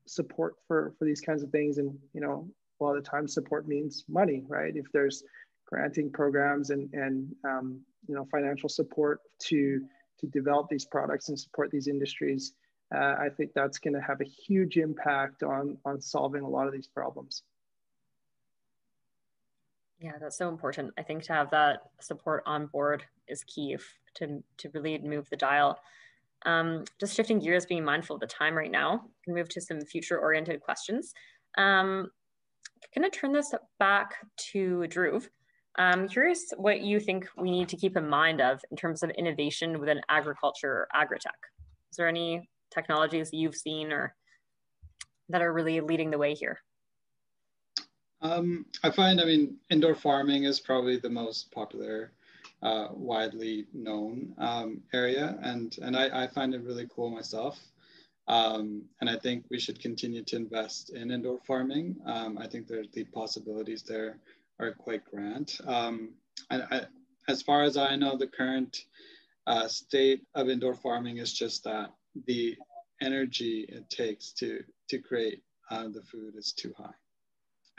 support for these kinds of things, and, you know, a lot of the time support means money, right? If there's granting programs and you know, financial support to develop these products and support these industries, I think that's going to have a huge impact on solving a lot of these problems. Yeah, that's so important. I think to have that support on board is key to really move the dial. Just shifting gears, being mindful of the time right now, we can move to some future-oriented questions. I'm going to turn this back to Dhruv. I'm curious what you think we need to keep in mind of in terms of innovation within agriculture or agritech. Is there any technologies you've seen or that are really leading the way here? I find, I mean, indoor farming is probably the most popular, widely known area, and I find it really cool myself. And I think we should continue to invest in indoor farming. I think the possibilities there are quite grand. As far as I know, the current state of indoor farming is just that the energy it takes to create the food is too high.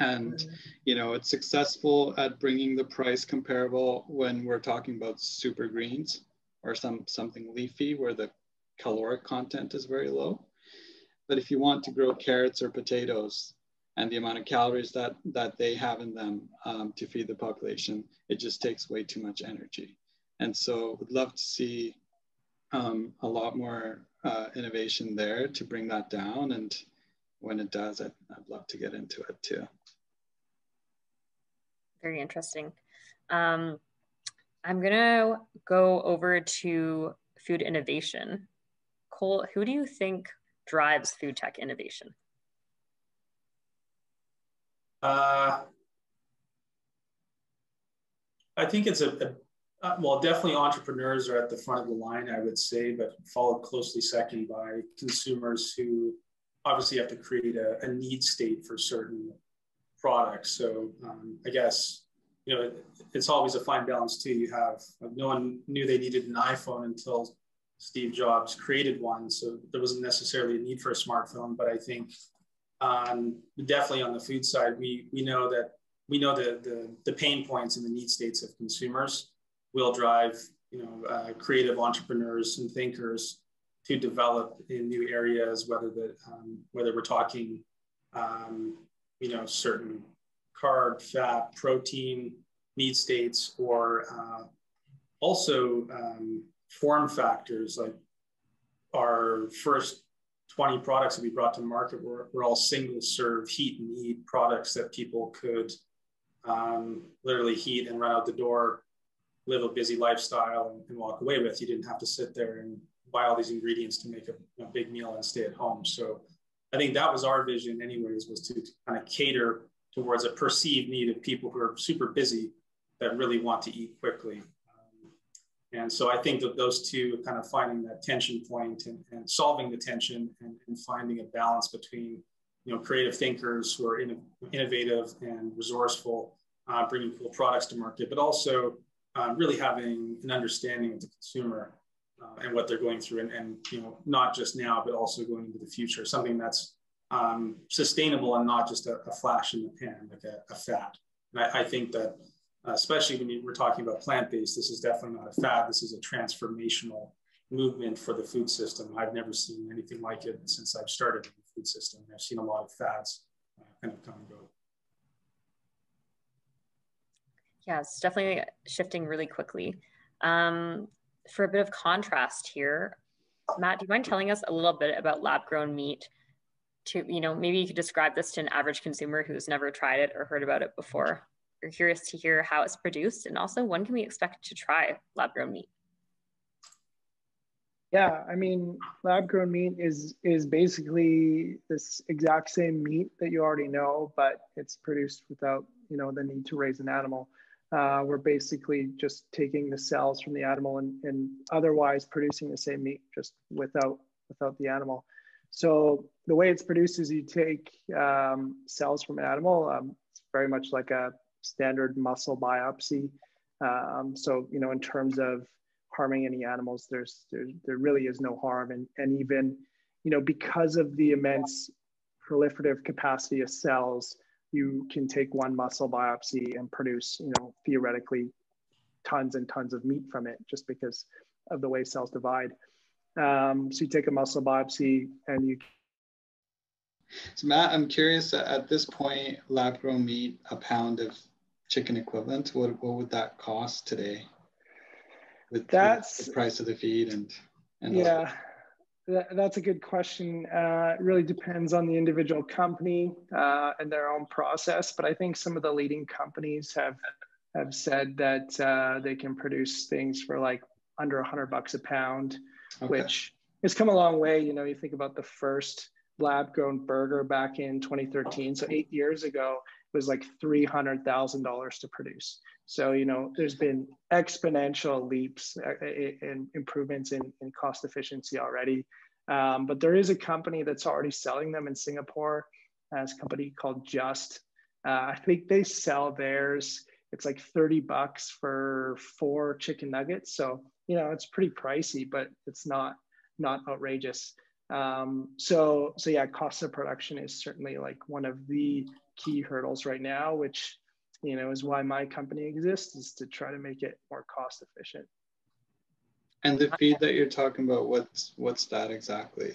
And, you know, it's successful at bringing the price comparable when we're talking about super greens or something leafy where the caloric content is very low. But if you want to grow carrots or potatoes and the amount of calories that they have in them to feed the population, it just takes way too much energy. And so would love to see a lot more innovation there to bring that down. And when it does, I'd love to get into it too. Very interesting. I'm gonna go over to food innovation. Cole, who do you think drives food tech innovation? I think it's well, definitely entrepreneurs are at the front of the line, I would say, but followed closely second by consumers who obviously you have to create a need state for certain products. So I guess, you know, it's always a fine balance too. You have, no one knew they needed an iPhone until Steve Jobs created one. So there wasn't necessarily a need for a smartphone, but I think definitely on the food side, we know the pain points and the need states of consumers will drive, you know, creative entrepreneurs and thinkers to develop in new areas, whether we're talking, you know, certain carb, fat, protein need states, or also form factors. Like our first 20 products that we brought to market were all single serve heat and eat products that people could literally heat and run out the door, live a busy lifestyle and walk away with. You didn't have to sit there and buy all these ingredients to make a big meal and stay at home. So I think that was our vision anyways, was to kind of cater towards a perceived need of people who are super busy that really want to eat quickly. And so I think that those two, kind of finding that tension point and solving the tension and finding a balance between, you know, creative thinkers who are innovative and resourceful, bringing cool products to market, but also really having an understanding of the consumer and what they're going through, and you know, not just now, but also going into the future, something that's sustainable and not just a flash in the pan, like a fad. And I think that, especially when we're talking about plant-based, this is definitely not a fad. This is a transformational movement for the food system. I've never seen anything like it since I've started in the food system. I've seen a lot of fads kind of come and go. Yeah, it's definitely shifting really quickly. For a bit of contrast here, Matt, do you mind telling us a little bit about lab-grown meat? To, you know, maybe you could describe this to an average consumer who's never tried it or heard about it before. We're curious to hear how it's produced, and also when can we expect to try lab-grown meat? Yeah, I mean, lab-grown meat is basically this exact same meat that you already know, but it's produced without, you know, the need to raise an animal. We're basically just taking the cells from the animal and otherwise producing the same meat, just without the animal. So the way it's produced is you take cells from an animal. It's very much like a standard muscle biopsy. So, you know, in terms of harming any animals, there really is no harm. And even, you know, because of the immense proliferative capacity of cells, you can take one muscle biopsy and produce, you know, theoretically tons and tons of meat from it, just because of the way cells divide. So you take a muscle biopsy and you. So Matt, I'm curious, at this point, lab-grown meat, a pound of chicken equivalent, what would that cost today? With the price of the feed and yeah. That's a good question. It really depends on the individual company and their own process. But I think some of the leading companies have said that they can produce things for like under $100 a pound, okay, which has come a long way. You know, you think about the first lab-grown burger back in 2013. So 8 years ago, it was like $300,000 to produce. So, you know, there's been exponential leaps and improvements in cost efficiency already. But there is a company that's already selling them in Singapore. It's a company called Just. I think they sell theirs. It's like $30 for 4 chicken nuggets. So, you know, it's pretty pricey, but it's not outrageous. So yeah, cost of production is certainly like one of the key hurdles right now, which, you know, is why my company exists, is to try to make it more cost efficient. And the feed that you're talking about, what's that exactly?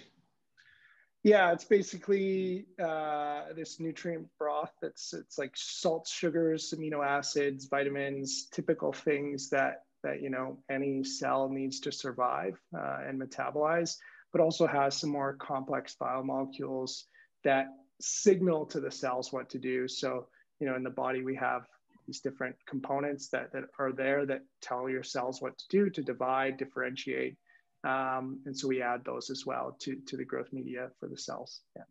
Yeah, it's basically this nutrient broth. It's like salts, sugars, amino acids, vitamins, typical things that you know any cell needs to survive and metabolize, but also has some more complex biomolecules that signal to the cells what to do. So, you know, in the body, we have these different components that are there that tell your cells what to do, to divide, differentiate. And so we add those as well to the growth media for the cells. Yeah,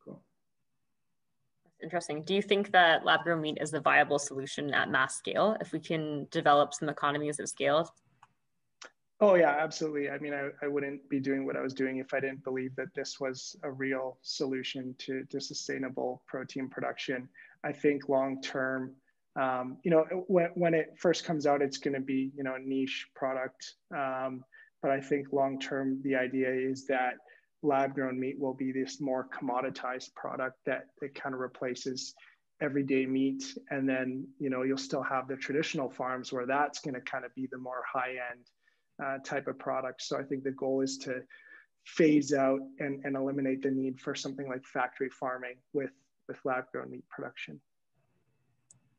cool. That's interesting. Do you think that lab-grown meat is the viable solution at mass scale if we can develop some economies of scale? Oh yeah, absolutely. I mean, I wouldn't be doing what I was doing if I didn't believe that this was a real solution to sustainable protein production. I think long-term, you know, when it first comes out, it's going to be, you know, a niche product. But I think long-term, the idea is that lab-grown meat will be this more commoditized product that kind of replaces everyday meat. And then, you know, you'll still have the traditional farms where that's going to kind of be the more high-end type of product. So I think the goal is to phase out and eliminate the need for something like factory farming with lab-grown meat production.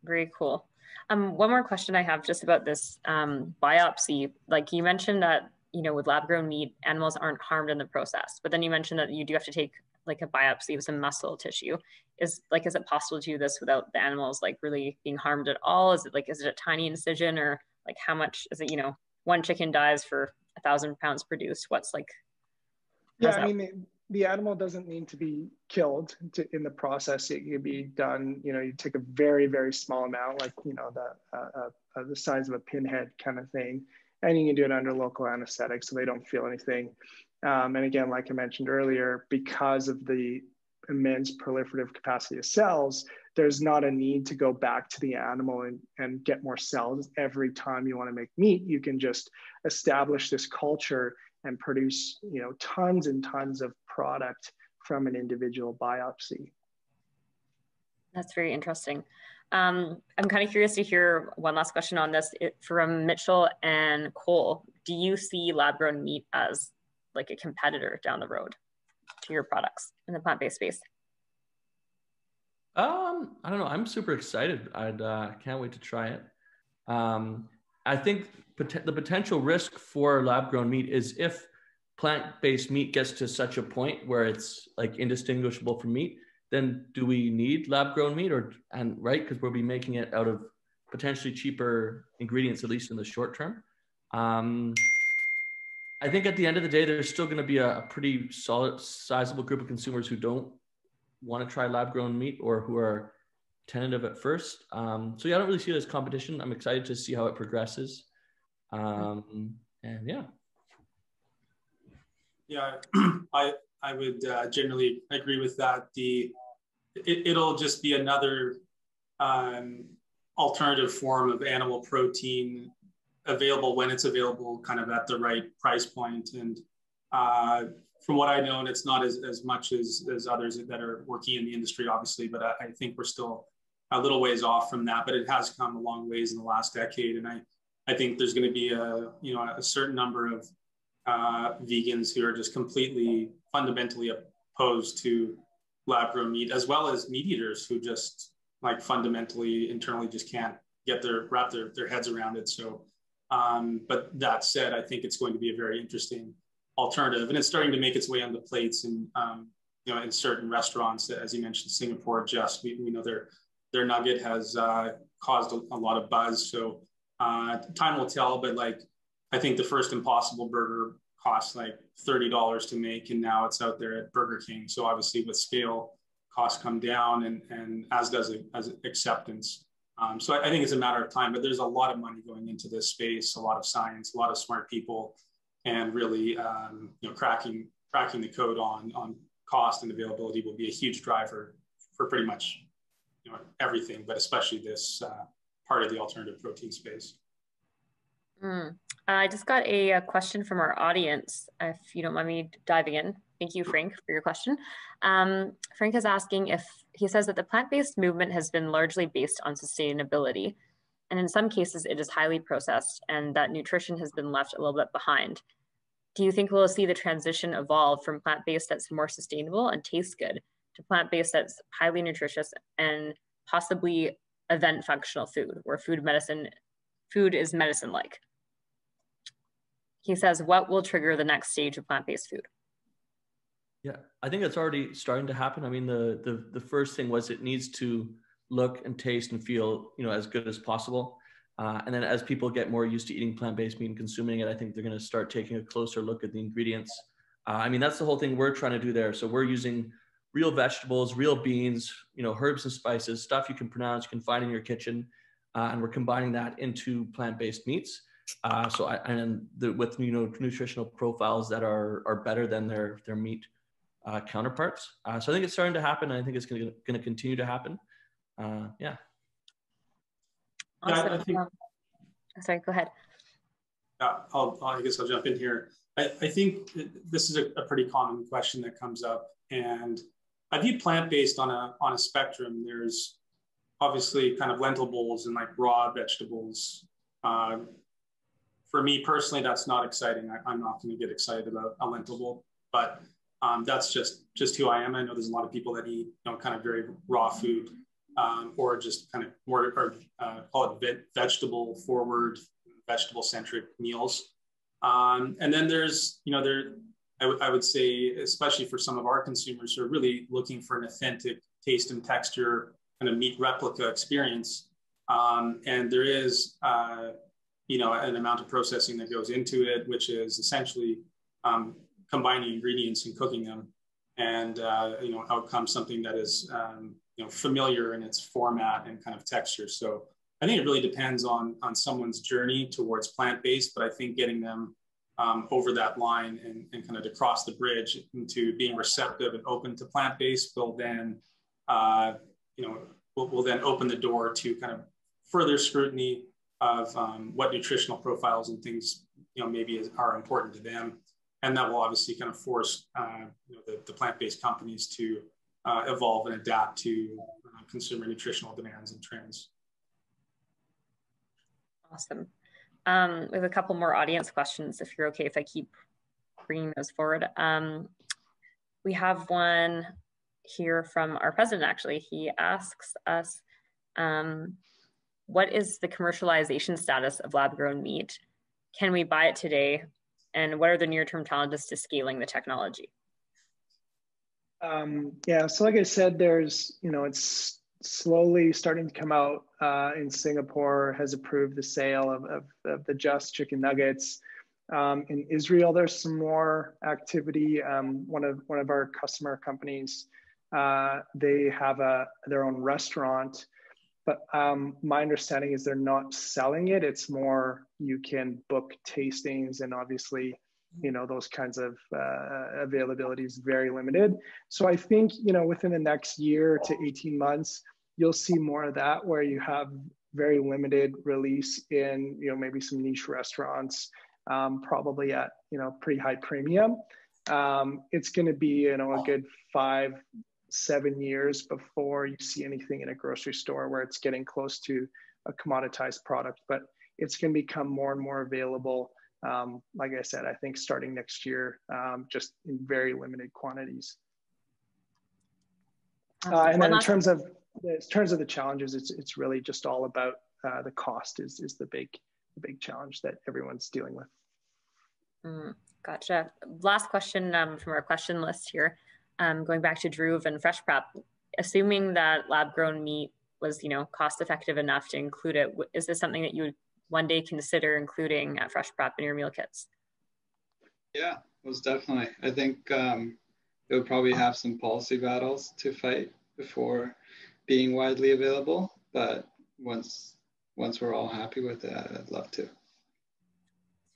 Very cool. One more question I have just about this biopsy. Like you mentioned that, you know, with lab-grown meat, animals aren't harmed in the process, but then you mentioned that you do have to take like a biopsy of some muscle tissue. Is it possible to do this without the animals like really being harmed at all? Is it a tiny incision, or like how much is it, you know, one chicken dies for 1,000 pounds produced? What's like? Yeah, I mean, the animal doesn't need to be killed in the process. It can be done, you know, you take a very, very small amount, like, you know, the size of a pinhead kind of thing, and you can do it under local anesthetic so they don't feel anything. And again, like I mentioned earlier, because of the immense proliferative capacity of cells, there's not a need to go back to the animal and get more cells every time you want to make meat. You can just establish this culture and produce, you know, tons and tons of product from an individual biopsy. That's very interesting. I'm kind of curious to hear one last question on this from Mitchell and Cole. Do you see lab-grown meat as like a competitor down the road to your products in the plant-based space? I don't know. I'm super excited. Can't wait to try it. I think the potential risk for lab-grown meat is if plant-based meat gets to such a point where it's like indistinguishable from meat, then do we need lab-grown meat right? Because we'll be making it out of potentially cheaper ingredients, at least in the short term. I think at the end of the day, there's still going to be a pretty sizable group of consumers who don't want to try lab-grown meat or who are tentative at first. So yeah, I don't really see it as competition. I'm excited to see how it progresses. And yeah. Yeah, I would generally agree with that. It'll just be another alternative form of animal protein available when it's available, kind of at the right price point. And from what I know, and it's not as much as others that are working in the industry, obviously, but I think we're still a little ways off from that, but it has come a long ways in the last decade. And I think there's going to be a certain number of vegans who are just completely fundamentally opposed to lab-grown meat, as well as meat eaters who just like fundamentally internally just can't wrap their heads around it. So, but that said, I think it's going to be a very interesting alternative, and it's starting to make its way on the plates and in certain restaurants, as you mentioned, Singapore. We know their nugget has caused a lot of buzz. So time will tell, but like I think the first Impossible Burger cost like $30 to make, and now it's out there at Burger King. So obviously with scale, costs come down, and as does acceptance. So I think it's a matter of time, but there's a lot of money going into this space, a lot of science, a lot of smart people, and really cracking the code on cost and availability will be a huge driver for pretty much everything, but especially this part of the alternative protein space. I just got a question from our audience, if you don't mind me diving in. Thank you, Frank, for your question. Frank is asking he says that the plant-based movement has been largely based on sustainability, and in some cases it is highly processed, and that nutrition has been left a little bit behind. Do you think we'll see the transition evolve from plant-based that's more sustainable and tastes good to plant-based that's highly nutritious and possibly event functional food, where food is medicine-like? He says, what will trigger the next stage of plant-based food? Yeah, I think it's already starting to happen. I mean, the first thing was it needs to look and taste and feel, as good as possible. And then as people get more used to eating plant-based meat and consuming it, I think they're going to start taking a closer look at the ingredients. I mean, that's the whole thing we're trying to do there. So we're using real vegetables, real beans, herbs and spices, stuff you can pronounce, you can find in your kitchen. And we're combining that into plant-based meats. With nutritional profiles that are better than their meat counterparts. So I think it's starting to happen, and I think it's going to continue to happen. Yeah. Awesome. I think, sorry, go ahead. I guess I'll jump in here. I think this is a pretty common question that comes up, and I view plant-based on a spectrum. There's obviously kind of lentil bowls and like raw vegetables. For me personally, that's not exciting. I'm not going to get excited about a lentil bowl, but that's just who I am. I know there's a lot of people that eat kind of very raw food, or just kind of more call it vegetable forward, vegetable centric meals. And then there's I would say, especially for some of our consumers who are really looking for an authentic taste and texture kind of meat replica experience. And there is an amount of processing that goes into it, which is essentially combining ingredients and cooking them, and out comes something that is familiar in its format and kind of texture. So I think it really depends on someone's journey towards plant-based, but I think getting them over that line and kind of to cross the bridge into being receptive and open to plant-based will then will then open the door to kind of further scrutiny of what nutritional profiles and things maybe are important to them, and that will obviously kind of force the plant-based companies to evolve and adapt to consumer nutritional demands and trends. Awesome. We have a couple more audience questions, if you're okay if I keep bringing those forward. We have one here from our president, actually. He asks us, what is the commercialization status of lab-grown meat? Can we buy it today? And what are the near-term challenges to scaling the technology? Yeah, so like I said, there's, it's slowly starting to come out. In Singapore has approved the sale of the Just chicken nuggets. In Israel, there's some more activity. One of our customer companies, they have their own restaurant, but my understanding is they're not selling it. It's more you can book tastings, and obviously, those kinds of availability is very limited. So I think, within the next year to 18 months, you'll see more of that, where you have very limited release in, maybe some niche restaurants, probably at, pretty high premium. It's going to be, a good 5-7 years before you see anything in a grocery store where it's getting close to a commoditized product, but it's going to become more and more available. Like I said, I think starting next year, just in very limited quantities. And then in terms of the challenges, it's really just all about the cost is the big challenge that everyone's dealing with. Gotcha. Last question from our question list here, going back to Dhruv and Fresh Prep. Assuming that lab-grown meat was, cost effective enough to include it, is this something that you would one day consider including at Fresh Prep in your meal kits? Yeah, most definitely. I think it would probably have some policy battles to fight before being widely available, but once we're all happy with it, I'd love to.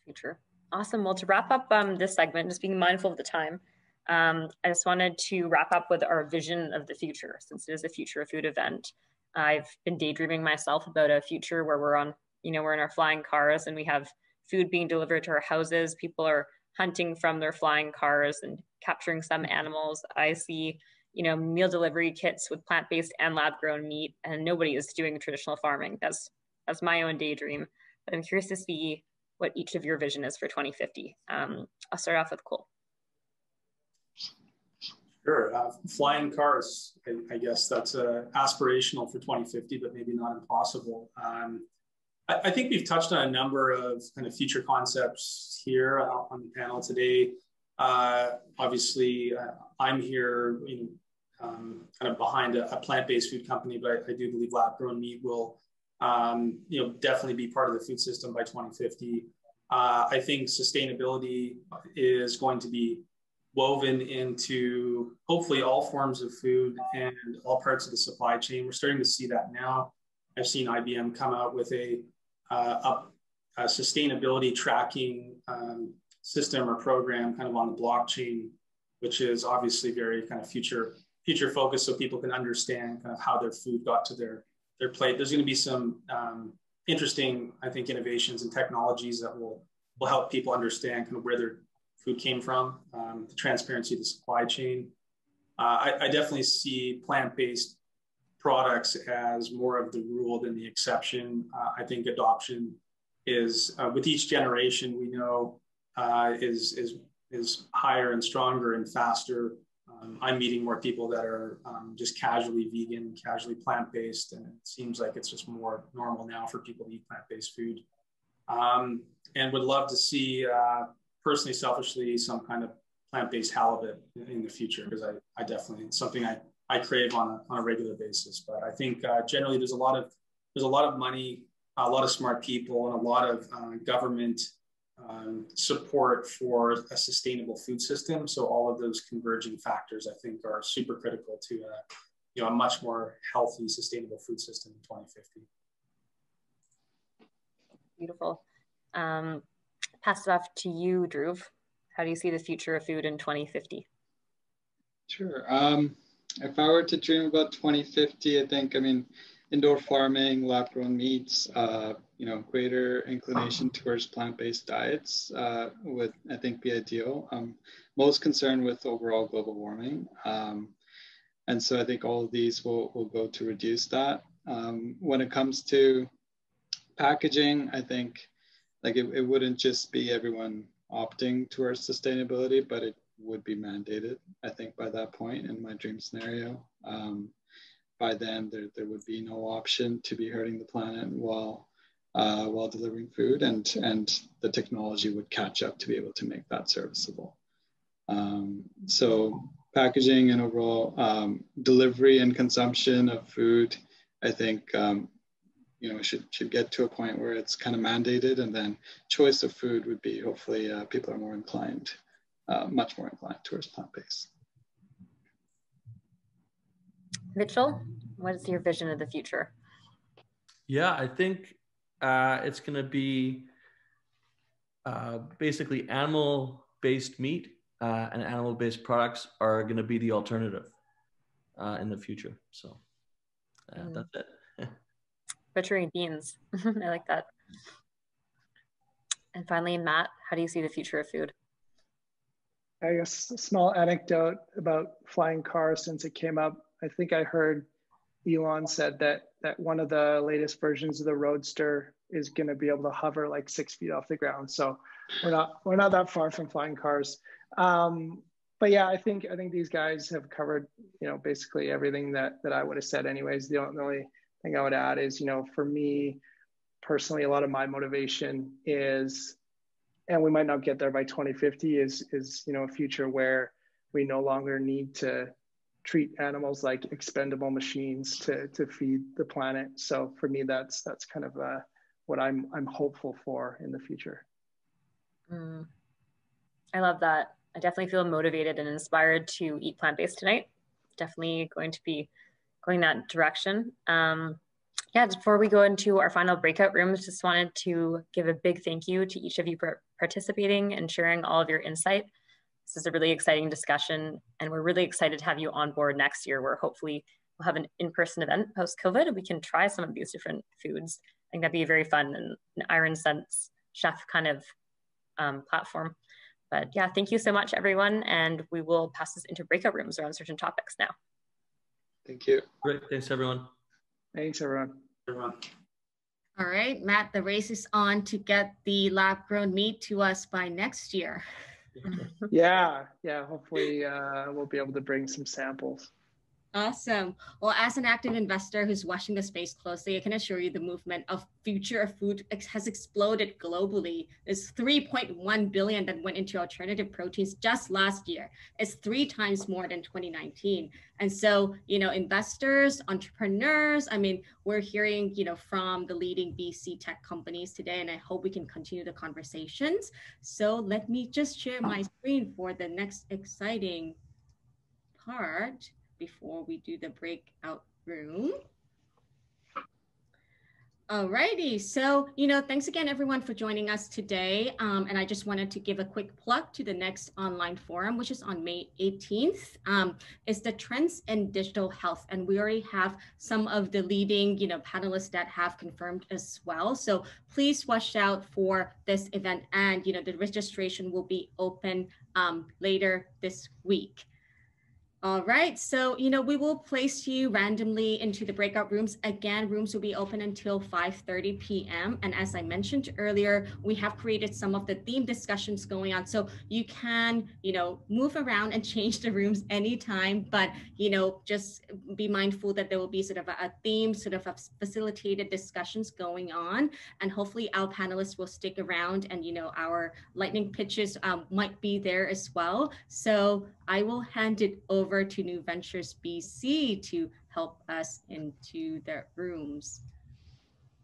Future. Awesome. Well, to wrap up this segment, just being mindful of the time, I just wanted to wrap up with our vision of the future, since it is a Future of Food event. I've been daydreaming myself about a future where we're on, we're in our flying cars and we have food being delivered to our houses. People are hunting from their flying cars and capturing some animals. I see, meal delivery kits with plant-based and lab-grown meat, and nobody is doing traditional farming. That's my own daydream. But I'm curious to see what each of your vision is for 2050. I'll start off with Cole. Sure. Flying cars, I guess that's aspirational for 2050, but maybe not impossible. I think we've touched on a number of kind of future concepts here on the panel today. Obviously, I'm here, kind of behind a plant-based food company, but I do believe lab-grown meat will, definitely be part of the food system by 2050. I think sustainability is going to be woven into hopefully all forms of food and all parts of the supply chain. We're starting to see that now. I've seen IBM come out with a sustainability tracking system or program kind of on the blockchain, which is obviously very kind of future focused, so people can understand kind of how their food got to their plate. There's going to be some interesting, I think, innovations and technologies that will help people understand kind of where their food came from, the transparency of the supply chain. I definitely see plant-based products as more of the rule than the exception. I think adoption is, with each generation, we know is higher and stronger and faster. I'm meeting more people that are just casually vegan, casually plant-based, and it seems like it's just more normal now for people to eat plant-based food. And would love to see, personally, selfishly, some kind of plant-based halibut in the future, because I definitely, it's something I crave on a regular basis. But I think generally there's a lot of money, a lot of smart people, and a lot of government support for a sustainable food system. So all of those converging factors, I think, are super critical to a much more healthy, sustainable food system in 2050. Beautiful. Pass it off to you, Dhruv. How do you see the future of food in 2050? Sure. If I were to dream about 2050, I think, indoor farming, lab-grown meats, greater inclination towards plant-based diets would, I think, be ideal. Most concerned with overall global warming. And so I think all of these will go to reduce that. When it comes to packaging, I think it wouldn't just be everyone opting towards sustainability, but it would be mandated, I think, by that point in my dream scenario. By then, there would be no option to be hurting the planet while delivering food, and the technology would catch up to be able to make that serviceable. So packaging and overall delivery and consumption of food, I think, should get to a point where it's kind of mandated, and then choice of food would be, hopefully, people are more inclined, much more inclined towards plant-based. Mitchell, what is your vision of the future? Yeah, I think it's going to be basically animal-based meat and animal-based products are going to be the alternative in the future. So that's it. Butchering beans. I like that. And finally, Matt, how do you see the future of food? I guess a small anecdote about flying cars since it came up. I think I heard Elon said that one of the latest versions of the Roadster is going to be able to hover like 6 feet off the ground. So we're not that far from flying cars. But yeah, I think these guys have covered, basically everything that I would have said anyways. The only thing I would add is, for me personally, a lot of my motivation is, and we might not get there by 2050, is a future where we no longer need to treat animals like expendable machines to feed the planet. So for me, that's kind of what I'm hopeful for in the future. I love that. I definitely feel motivated and inspired to eat plant-based tonight. Definitely going to be going that direction. Before we go into our final breakout rooms, just wanted to give a big thank you to each of you for participating and sharing all of your insight. This is a really exciting discussion, and we're really excited to have you on board next year, where hopefully we'll have an in-person event post-COVID and we can try some of these different foods. I think that'd be very fun and an Iron Sense chef kind of platform. But yeah, thank you so much, everyone. And we will pass this into breakout rooms around certain topics now. Thank you. Great. Thanks, everyone. Thanks, everyone. All right, Matt, the race is on to get the lab-grown meat to us by next year. Yeah, hopefully we'll be able to bring some samples. Awesome. Well, as an active investor who's watching the space closely, I can assure you the movement of future of food has exploded globally. There's 3.1 billion that went into alternative proteins just last year. It's 3 times more than 2019. And so, investors, entrepreneurs, we're hearing, from the leading VC tech companies today, and I hope we can continue the conversations. So let me just share my screen for the next exciting part before we do the breakout room. Alrighty, so thanks again everyone for joining us today. And I just wanted to give a quick plug to the next online forum, which is on May 18th. It's the Trends in Digital Health, and we already have some of the leading panelists that have confirmed as well. So please watch out for this event, and the registration will be open later this week. All right, so we will place you randomly into the breakout rooms. Again, rooms will be open until 5:30 p.m. And as I mentioned earlier, we have created some of the theme discussions going on. So you can, move around and change the rooms anytime, but, just be mindful that there will be sort of a theme, sort of a facilitated discussions going on. And hopefully our panelists will stick around, and, our lightning pitches might be there as well. So I will hand it over to New Ventures BC to help us into the rooms.